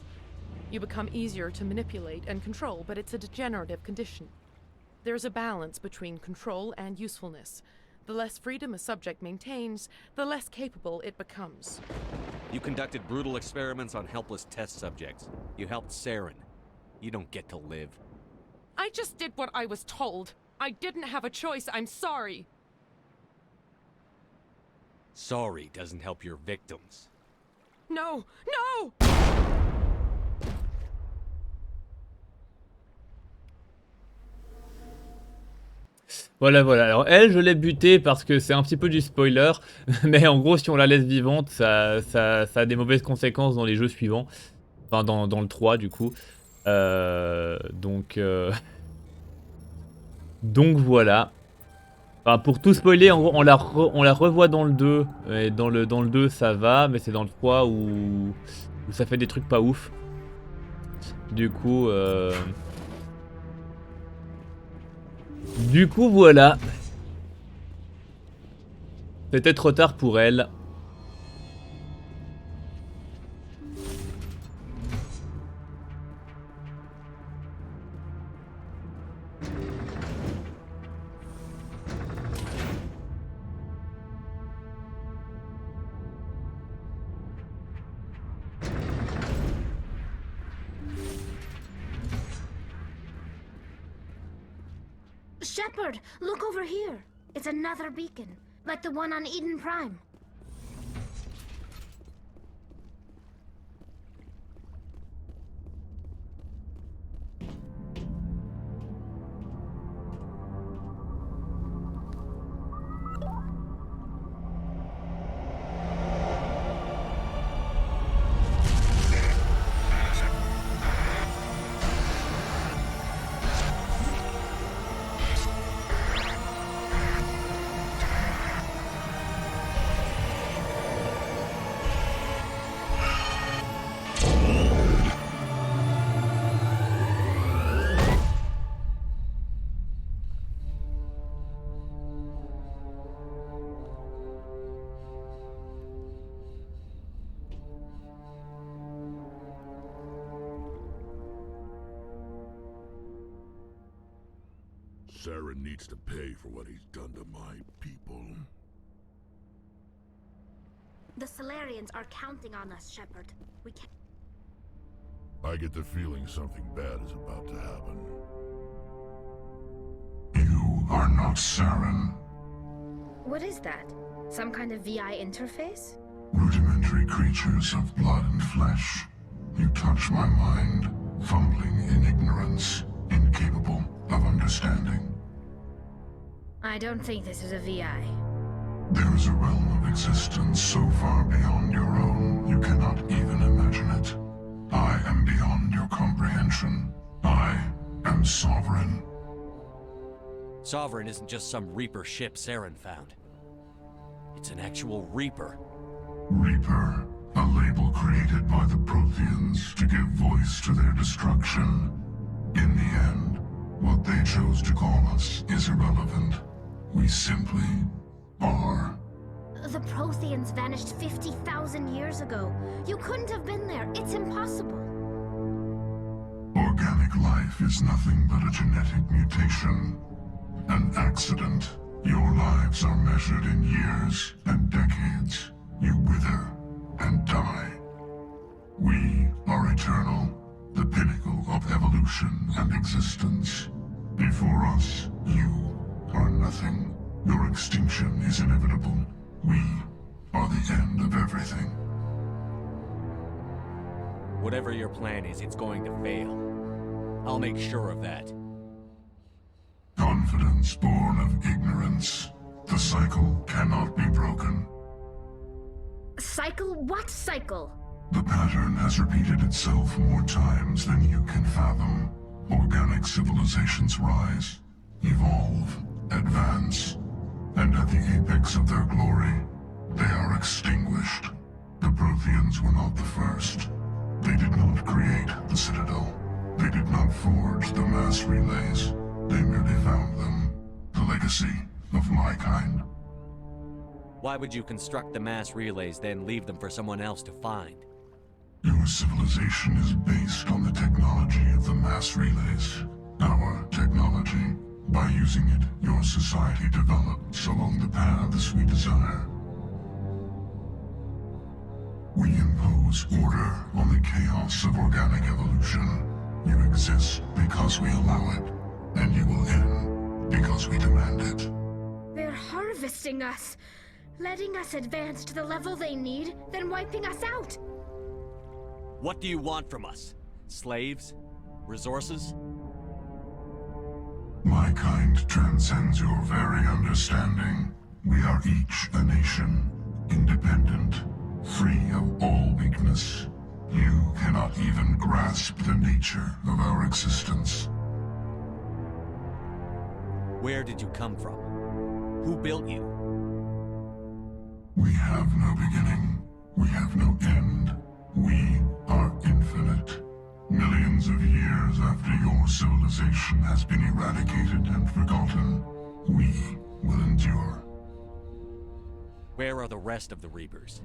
You become easier to manipulate and control, but it's a degenerative condition. There's a balance between control and usefulness. The less freedom a subject maintains, the less capable it becomes. You conducted brutal experiments on helpless test subjects. You helped Saren. You don't get to live. I just did what I was told. I didn't have a choice. I'm sorry. Sorry doesn't help your victims. No! No! Voilà, voilà. Alors elle, je l'ai butée parce que c'est un petit peu du spoiler. Mais en gros, si on la laisse vivante, ça a des mauvaises conséquences dans les jeux suivants. Enfin, dans le 3, du coup. Donc voilà. Enfin, pour tout spoiler, en gros, on la revoit dans le 2. Et dans le 2, ça va. Mais c'est dans le 3 où ça fait des trucs pas ouf. Du coup... voilà. C'était trop tard pour elle. Shepard, look over here. It's another beacon. Like the one on Eden Prime. Saren needs to pay for what he's done to my people. The Solarians are counting on us, Shepard. We can't... I get the feeling something bad is about to happen. You are not Saren. What is that? Some kind of VI interface? Rudimentary creatures of blood and flesh. You touch my mind, fumbling in ignorance, incapable of understanding. I don't think this is a VI. There is a realm of existence so far beyond your own, you cannot even imagine it. I am beyond your comprehension. I am Sovereign. Sovereign isn't just some Reaper ship Saren found. It's an actual Reaper. Reaper, a label created by the Protheans to give voice to their destruction. In the end, what they chose to call us is irrelevant. We simply are. The Protheans vanished 50,000 years ago. You couldn't have been there. It's impossible. Organic life is nothing but a genetic mutation. An accident. Your lives are measured in years and decades. You wither and die. We are eternal, the pinnacle of evolution and existence. Before us, you are nothing. Your extinction is inevitable. We are the end of everything. Whatever your plan is, it's going to fail. I'll make sure of that. Confidence born of ignorance. The cycle cannot be broken. Cycle? What cycle? The pattern has repeated itself more times than you can fathom. Organic civilizations rise, evolve, advance, and at the apex of their glory, they are extinguished. The Protheans were not the first. They did not create the Citadel. They did not forge the mass relays. They merely found them. The legacy of my kind. Why would you construct the mass relays, then leave them for someone else to find? Your civilization is based on the technology of the mass relays. Our technology. By using it, your society develops along the paths we desire. We impose order on the chaos of organic evolution. You exist because we allow it, and you will end because we demand it. They're harvesting us, letting us advance to the level they need, then wiping us out. What do you want from us? Slaves? Resources? My kind transcends your very understanding. We are each a nation, independent, free of all weakness. You cannot even grasp the nature of our existence. Where did you come from? Who built you? We have no beginning. We have no end. We are infinite. Millions of years after your civilization has been eradicated and forgotten, we will endure. Where are the rest of the Reapers?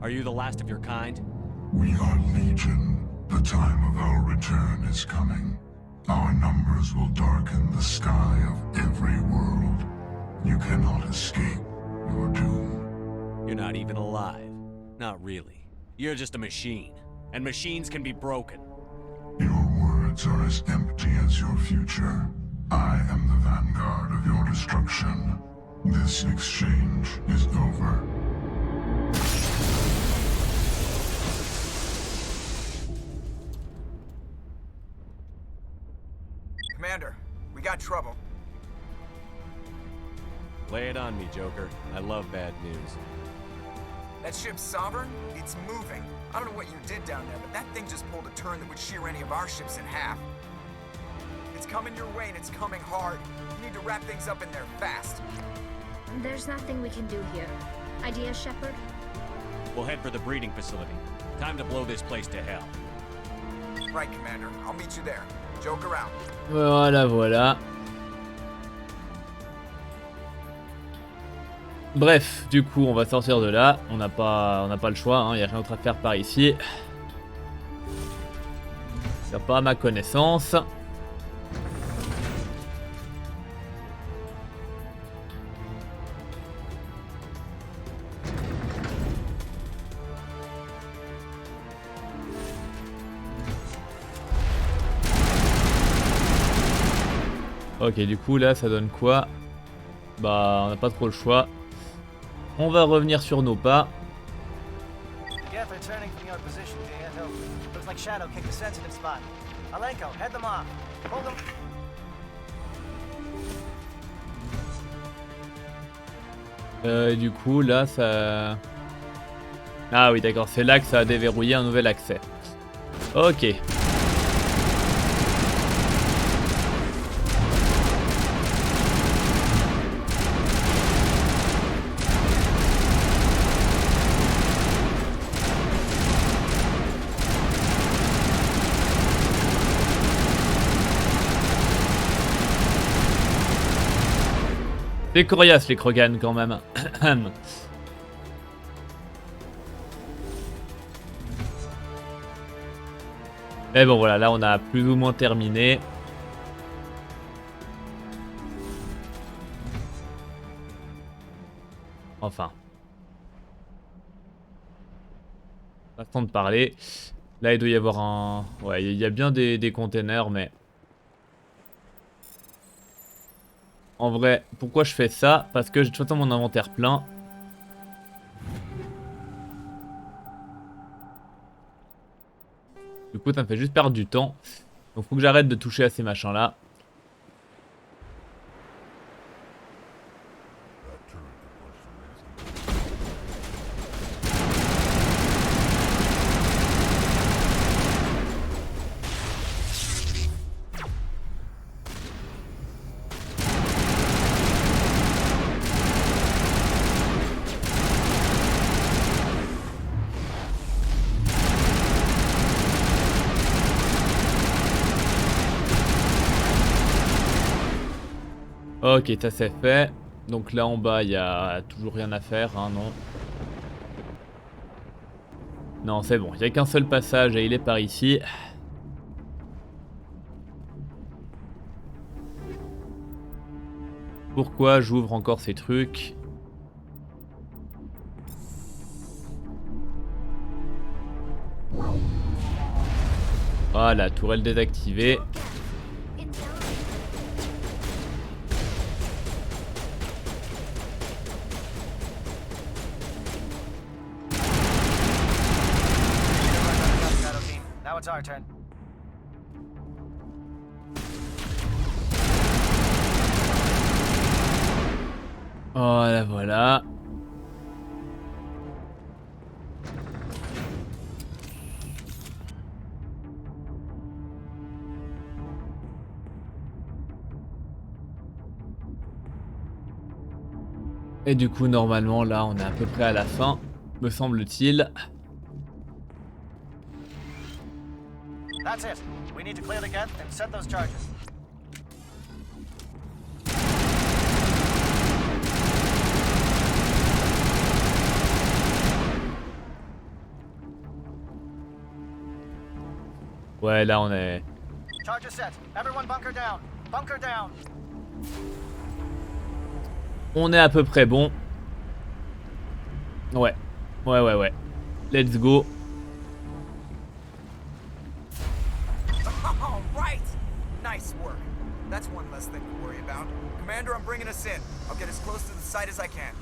Are you the last of your kind? We are Legion. The time of our return is coming. Our numbers will darken the sky of every world. You cannot escape your doom. You're not even alive. Not really. You're just a machine. And machines can be broken. Your words are as empty as your future. I am the vanguard of your destruction. This exchange is over. Commander, we got trouble. Lay it on me, Joker. I love bad news. That ship Sovereign? It's moving. I don't know what you did down there, but that thing just pulled a turn that would shear any of our ships in half. It's coming your way and it's coming hard. You need to wrap things up in there fast. There's nothing we can do here. Idea, Shepard? We'll head for the breeding facility. Time to blow this place to hell. Right, Commander. I'll meet you there. Joker out. Voilà, voilà. Bref, du coup, on va sortir de là. On n'a pas le choix, hein. Y a rien d'autre à faire par ici. C'est pas à ma connaissance. Ok, du coup là ça donne quoi? Bah on n'a pas trop le choix. On va revenir sur nos pas. Du coup là ça... Ah oui d'accord, c'est là que ça a déverrouillé un nouvel accès. Ok. C'est coriace les Krogan quand même. Mais bon voilà, là on a plus ou moins terminé. Enfin. Façon de parler. Là il doit y avoir un... Ouais, il y a bien des containers mais... En vrai, pourquoi je fais ça? Parce que j'ai de toute façon mon inventaire plein. Du coup, ça me fait juste perdre du temps. Donc, faut que j'arrête de toucher à ces machins-là. Ok, ça c'est fait. Donc là en bas, il y a toujours rien à faire, hein, non? Non, c'est bon. Il n'y a qu'un seul passage et il est par ici. Pourquoi j'ouvre encore ces trucs? Voilà, tourelle désactivée. It's our turn. Voilà, voilà. Et du coup, normalement, là, on est à peu près à la fin, me semble-t-il. That's it. We need to clear the gate and set those charges. Ouais, là on est... Charges set. Everyone bunker down. Bunker down. On est à peu près bon. Ouais. Ouais. Let's go. All right. Nice work. That's one less thing to worry about. Commander, I'm bringing us in. I'll get as close to the site as I can.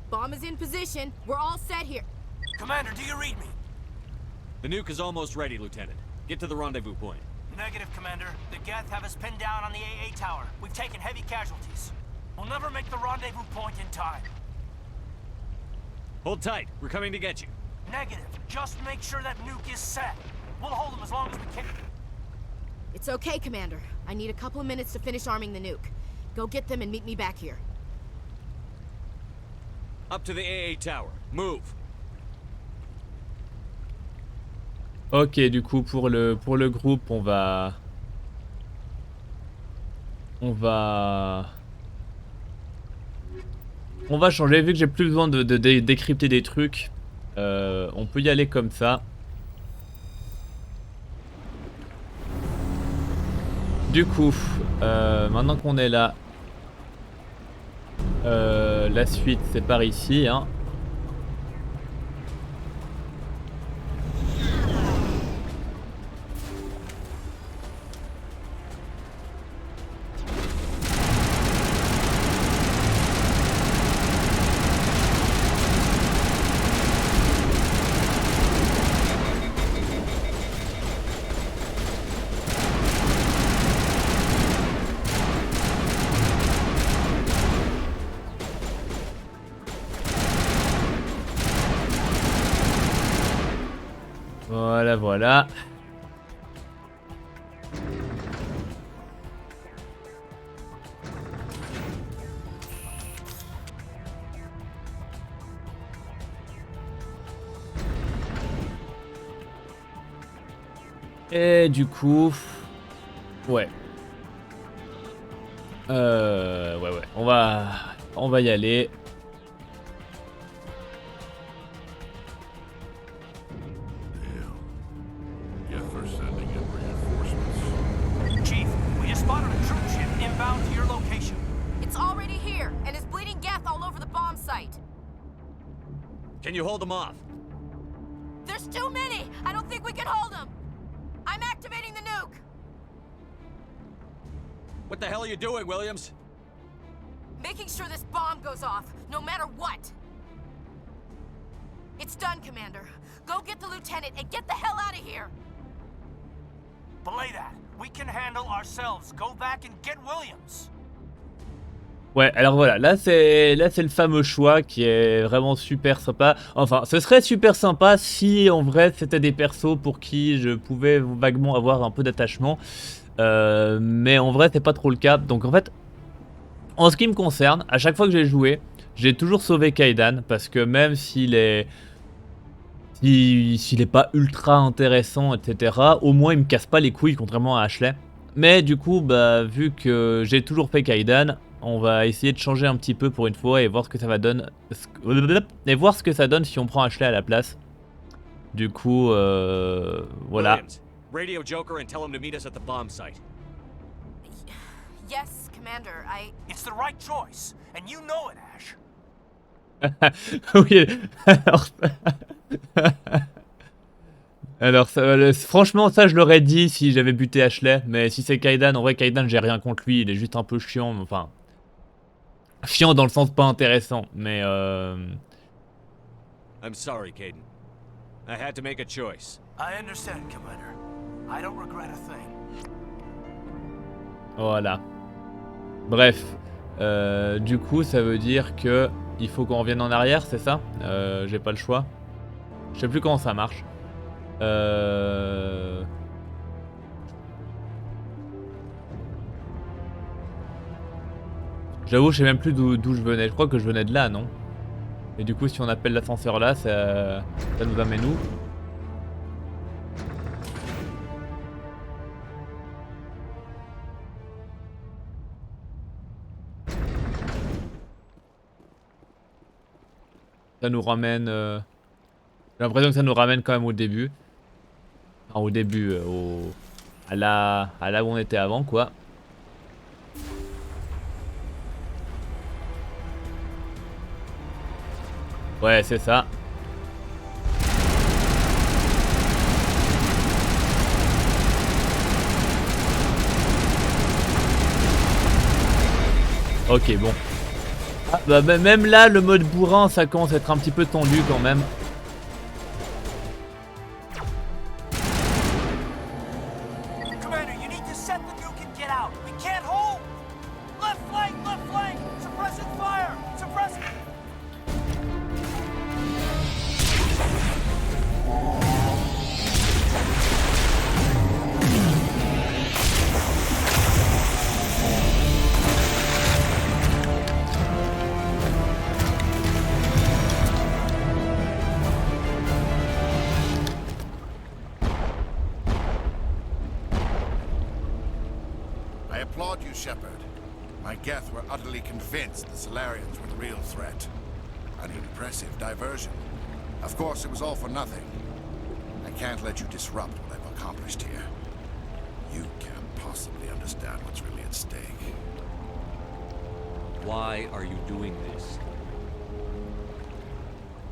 Bomb is in position. We're all set here. Commander, do you read me? The nuke is almost ready, Lieutenant. Get to the rendezvous point. Negative, Commander. The Geth have us pinned down on the AA tower. We've taken heavy casualties. We'll never make the rendezvous point in time. Hold tight. We're coming to get you. Negative. Just make sure that nuke is set. We'll hold them as long as we can. It's okay, Commander. I need a couple of minutes to finish arming the nuke. Go get them and meet me back here. Up to the AA tower. Move. Ok, du coup pour le groupe, on va changer vu que j'ai plus besoin de décrypter des trucs. On peut y aller comme ça. Du coup, maintenant qu'on est là, la suite c'est par ici, hein. Voilà. Et du coup, ouais. Ouais. On va y aller. Can you hold them off? There's too many! I don't think we can hold them! I'm activating the nuke! What the hell are you doing, Williams? Making sure this bomb goes off, no matter what! It's done, Commander. Go get the lieutenant and get the hell out of here! Belay that. We can handle ourselves. Go back and get Williams. Ouais, alors voilà, là c'est le fameux choix qui est vraiment super sympa. Enfin, ce serait super sympa si en vrai c'était des persos pour qui je pouvais vaguement avoir un peu d'attachement. Mais en vrai c'est pas trop le cas. Donc en fait, en ce qui me concerne, à chaque fois que j'ai joué, j'ai toujours sauvé Kaidan. Parce que même s'il est pas ultra intéressant, etc., au moins il me casse pas les couilles contrairement à Ashley. Mais du coup, bah, vu que j'ai toujours fait Kaidan, on va essayer de changer un petit peu pour une fois et voir ce que ça va donner. Et voir ce que ça donne si on prend Ashley à la place. Du coup, voilà. Williams, radio Joker and tell him to meet us at the bomb site. Yes, Commander, It's the right choice, and you know it, Ash. Oui, alors franchement ça je l'aurais dit si j'avais buté Ashley, mais si c'est Kaidan, en vrai Kaidan j'ai rien contre lui, il est juste un peu chiant, enfin chiant dans le sens pas intéressant, mais I'm sorry, Caden. I had to make a choice. I understand, Commander. I don't regret a thing. Voilà. Bref, du coup ça veut dire que il faut qu'on revienne en arrière, c'est ça? J'ai pas le choix. Je sais plus comment ça marche. J'avoue, je sais même plus d'où je venais. Je crois que je venais de là, non? Et du coup, si on appelle l'ascenseur là, ça nous amène où? Ça nous ramène... J'ai l'impression que ça nous ramène quand même au début. Enfin, au début, à là où on était avant, quoi. Ouais, c'est ça. Ok, bon. Ah, bah, même là, le mode bourrin, ça commence à être un petit peu tendu quand même. Commander, you need to set the nuke and get out. We can't hold. Left flank, suppressing fire, suppressing. I applaud you, Shepard. My Geth were utterly convinced the Solarians were the real threat. An impressive diversion. Of course, it was all for nothing. I can't let you disrupt what I've accomplished here. You can't possibly understand what's really at stake. Why are you doing this?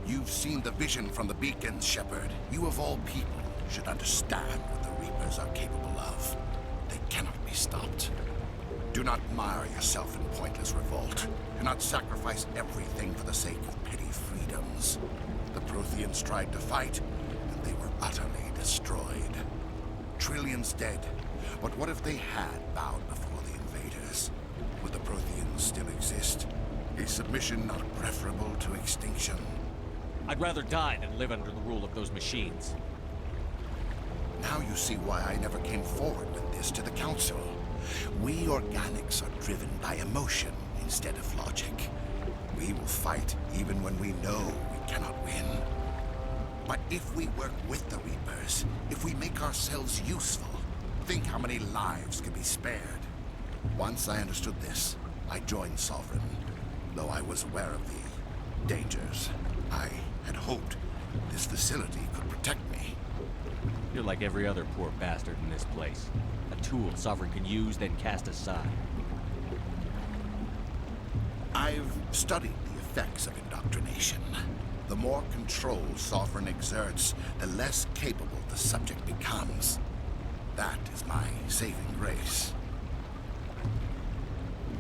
You've seen the vision from the beacons, Shepard. You of all people should understand what the Reapers are capable of. They cannot be stopped. Do not mire yourself in pointless revolt. Do not sacrifice everything for the sake of petty freedoms. The Protheans tried to fight, and they were utterly destroyed. Trillions dead. But what if they had bowed before the invaders? Would the Protheans still exist? Is submission not preferable to extinction? I'd rather die than live under the rule of those machines. Now you see why I never came forward with this to the Council. We organics are driven by emotion instead of logic. We will fight even when we know we cannot win. But if we work with the Reapers, if we make ourselves useful, think how many lives could be spared. Once I understood this, I joined Sovereign, though I was aware of the dangers. I had hoped this facility could protect me. You're like every other poor bastard in this place. A tool Sovereign can use, then cast aside. I've studied the effects of indoctrination. The more control Sovereign exerts, the less capable the subject becomes. That is my saving grace.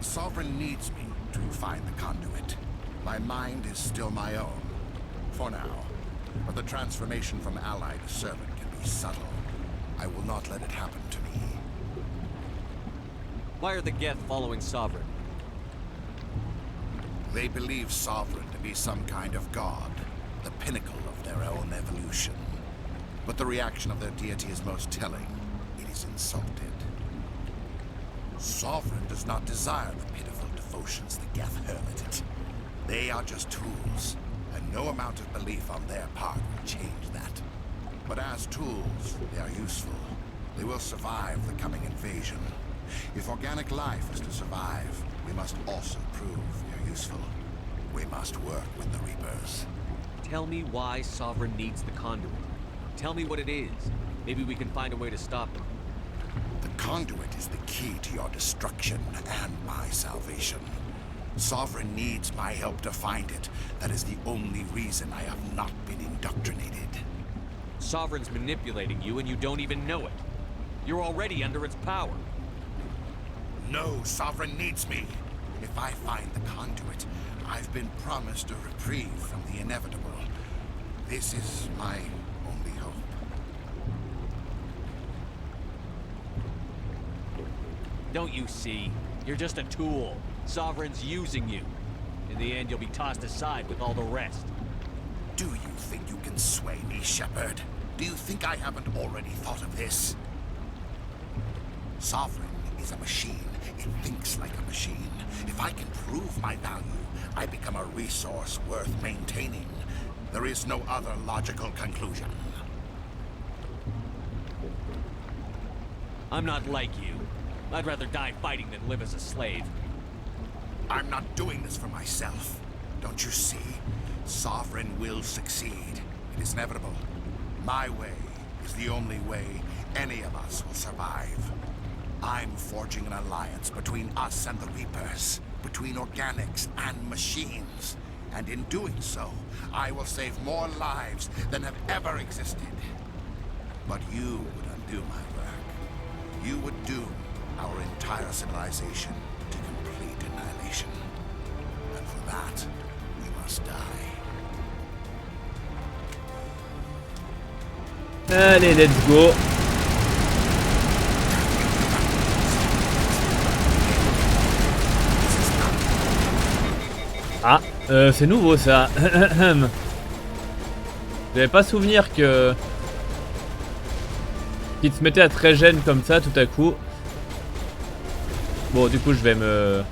Sovereign needs me to find the conduit. My mind is still my own, for now. But the transformation from ally to servant can be subtle. I will not let it happen to me. Why are the Geth following Sovereign? They believe Sovereign to be some kind of god, the pinnacle of their own evolution. But the reaction of their deity is most telling. It is insulted. Sovereign does not desire the pitiful devotions the Geth hurl at it. They are just tools, and no amount of belief on their part will change that. But as tools, they are useful. They will survive the coming invasion. If organic life is to survive, we must also prove they're useful. We must work with the Reapers. Tell me why Sovereign needs the conduit. Tell me what it is. Maybe we can find a way to stop them. The conduit is the key to your destruction and my salvation. Sovereign needs my help to find it. That is the only reason I have not been indoctrinated. Sovereign's manipulating you and you don't even know it. You're already under its power. No, Sovereign needs me. If I find the conduit, I've been promised a reprieve from the inevitable. This is my only hope. Don't you see? You're just a tool. Sovereign's using you. In the end, you'll be tossed aside with all the rest. Do you think you can sway me, Shepard? Do you think I haven't already thought of this? Sovereign is a machine. It thinks like a machine. If I can prove my value, I become a resource worth maintaining. There is no other logical conclusion. I'm not like you. I'd rather die fighting than live as a slave. I'm not doing this for myself. Don't you see? Sovereign will succeed. It is inevitable. My way is the only way any of us will survive. I'm forging an alliance between us and the Reapers, between organics and machines. And in doing so, I will save more lives than have ever existed. But you would undo my work. You would doom our entire civilization to complete annihilation. And for that, we must die. Allez, let's go. Ah, c'est nouveau ça. J'avais pas souvenir que... qu'il se mettait à te régène comme ça tout à coup. Bon, du coup, je vais me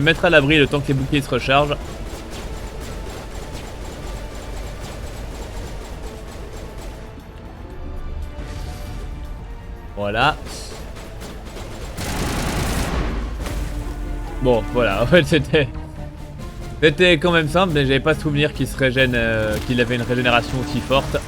mettre à l'abri le temps que les boucliers se rechargent. Voilà. Bon, voilà. En fait, c'était quand même simple, mais j'avais pas souvenir qu'il se régène, qu'il avait une régénération aussi forte.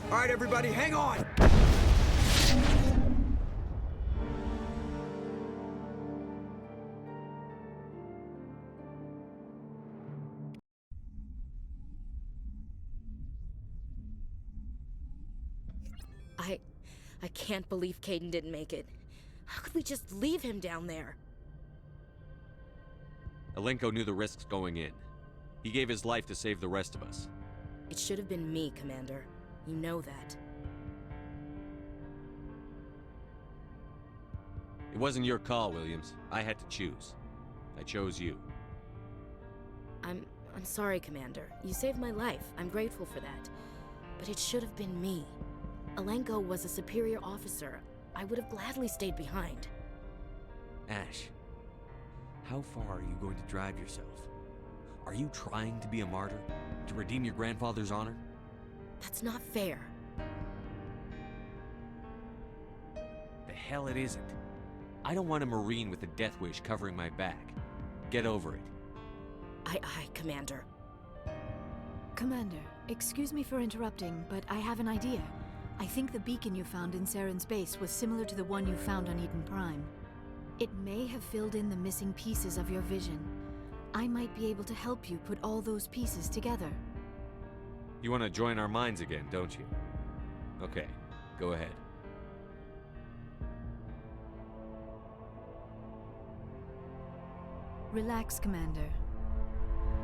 Alright, everybody, hang on! I can't believe Caden didn't make it. How could we just leave him down there? Alenko knew the risks going in. He gave his life to save the rest of us. It should have been me, Commander. You know that. It wasn't your call, Williams. I had to choose. I chose you. I'm sorry, Commander. You saved my life. I'm grateful for that. But it should have been me. Alenko was a superior officer. I would have gladly stayed behind. Ash, how far are you going to drive yourself? Are you trying to be a martyr? To redeem your grandfather's honor? That's not fair. The hell it isn't. I don't want a Marine with a death wish covering my back. Get over it. Aye, Commander. Commander, excuse me for interrupting, but I have an idea. I think the beacon you found in Saren's base was similar to the one you found on Eden Prime. It may have filled in the missing pieces of your vision. I might be able to help you put all those pieces together. You want to join our minds again, don't you? Okay, go ahead. Relax, Commander.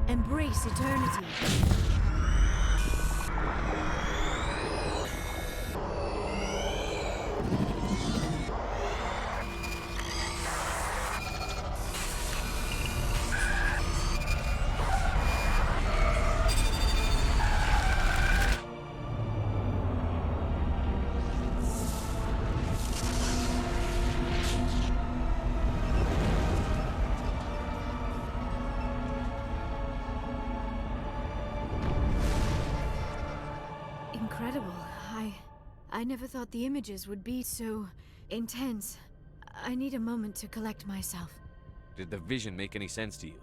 Embrace eternity. Incredible. I never thought the images would be so intense. I need a moment to collect myself. Did the vision make any sense to you?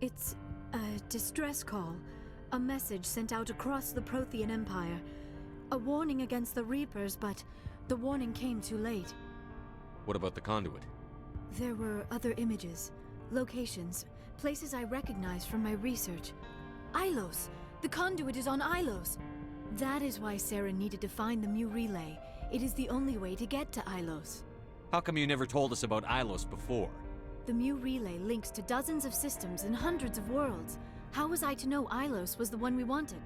It's a distress call. A message sent out across the Prothean Empire. A warning against the Reapers, but the warning came too late. What about the conduit? There were other images, locations, places I recognized from my research. Ilos! The conduit is on Ilos! That is why Saren needed to find the Mu relay. It is the only way to get to Ilos. How come you never told us about Ilos before? The Mu relay links to dozens of systems and hundreds of worlds. How was I to know Ilos was the one we wanted?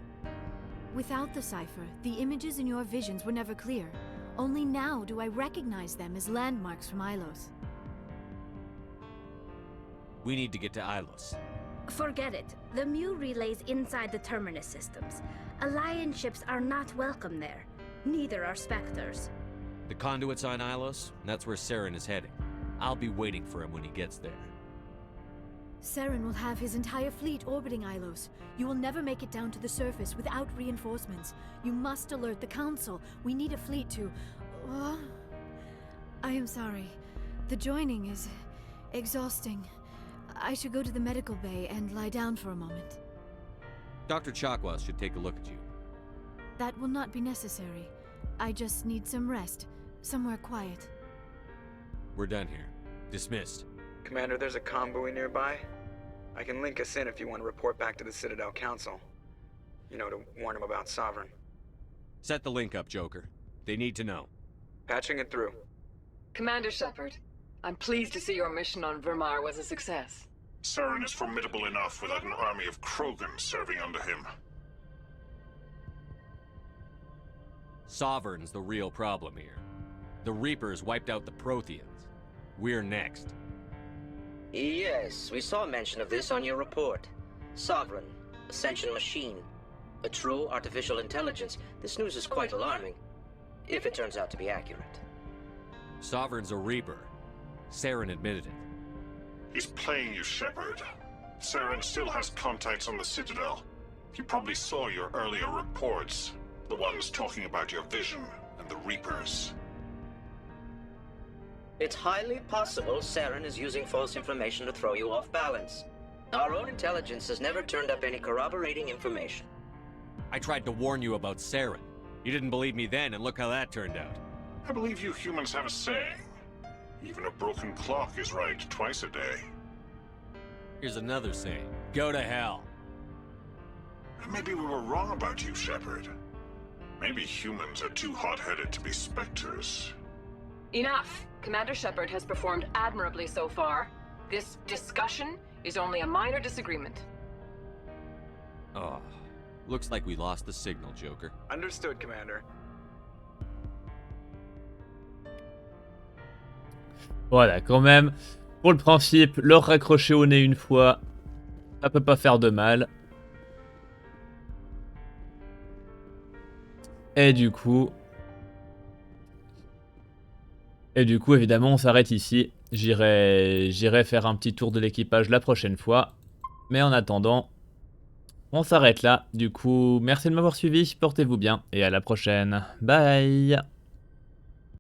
Without the cipher, the images in your visions were never clear. Only now do I recognize them as landmarks from Ilos. We need to get to Ilos. Forget it. The Mu relay's inside the Terminus systems. Alliance ships are not welcome there. Neither are Spectres. The conduit's on Ilos, and that's where Saren is heading. I'll be waiting for him when he gets there. Saren will have his entire fleet orbiting Ilos. You will never make it down to the surface without reinforcements. You must alert the Council. We need a fleet to... I am sorry. The joining is... exhausting. I should go to the medical bay and lie down for a moment. Dr. Chakwas should take a look at you. That will not be necessary. I just need some rest. Somewhere quiet. We're done here. Dismissed. Commander, there's a convoy nearby. I can link us in if you want to report back to the Citadel Council. You know, to warn them about Sovereign. Set the link up, Joker. They need to know. Patching it through. Commander Shepard, I'm pleased to see your mission on Virmire was a success. Saren is formidable enough without an army of Krogan serving under him. Sovereign's the real problem here. The Reapers wiped out the Protheans. We're next. Yes, we saw mention of this on your report. Sovereign, Ascension machine, a true artificial intelligence. This news is quite alarming, if it turns out to be accurate. Sovereign's a Reaper. Saren admitted it. He's playing you, Shepard. Saren still has contacts on the Citadel. He probably saw your earlier reports. The ones talking about your vision and the Reapers. It's highly possible Saren is using false information to throw you off balance. Our own intelligence has never turned up any corroborating information. I tried to warn you about Saren. You didn't believe me then, and look how that turned out. I believe you humans have a saying. Even a broken clock is right twice a day. Here's another saying. Go to hell. Maybe we were wrong about you, Shepard. Maybe humans are too hot-headed to be Spectres. Enough! Commander Shepard has performed admirably so far. This discussion is only a minor disagreement. Oh, looks like we lost the signal, Joker. Understood, Commander. Voilà, quand même, pour le principe, leur raccrocher au nez une fois, ça peut pas faire de mal. Et du coup, évidemment, on s'arrête ici. J'irai faire un petit tour de l'équipage la prochaine fois. Mais en attendant, on s'arrête là. Du coup, merci de m'avoir suivi, portez-vous bien et à la prochaine. Bye!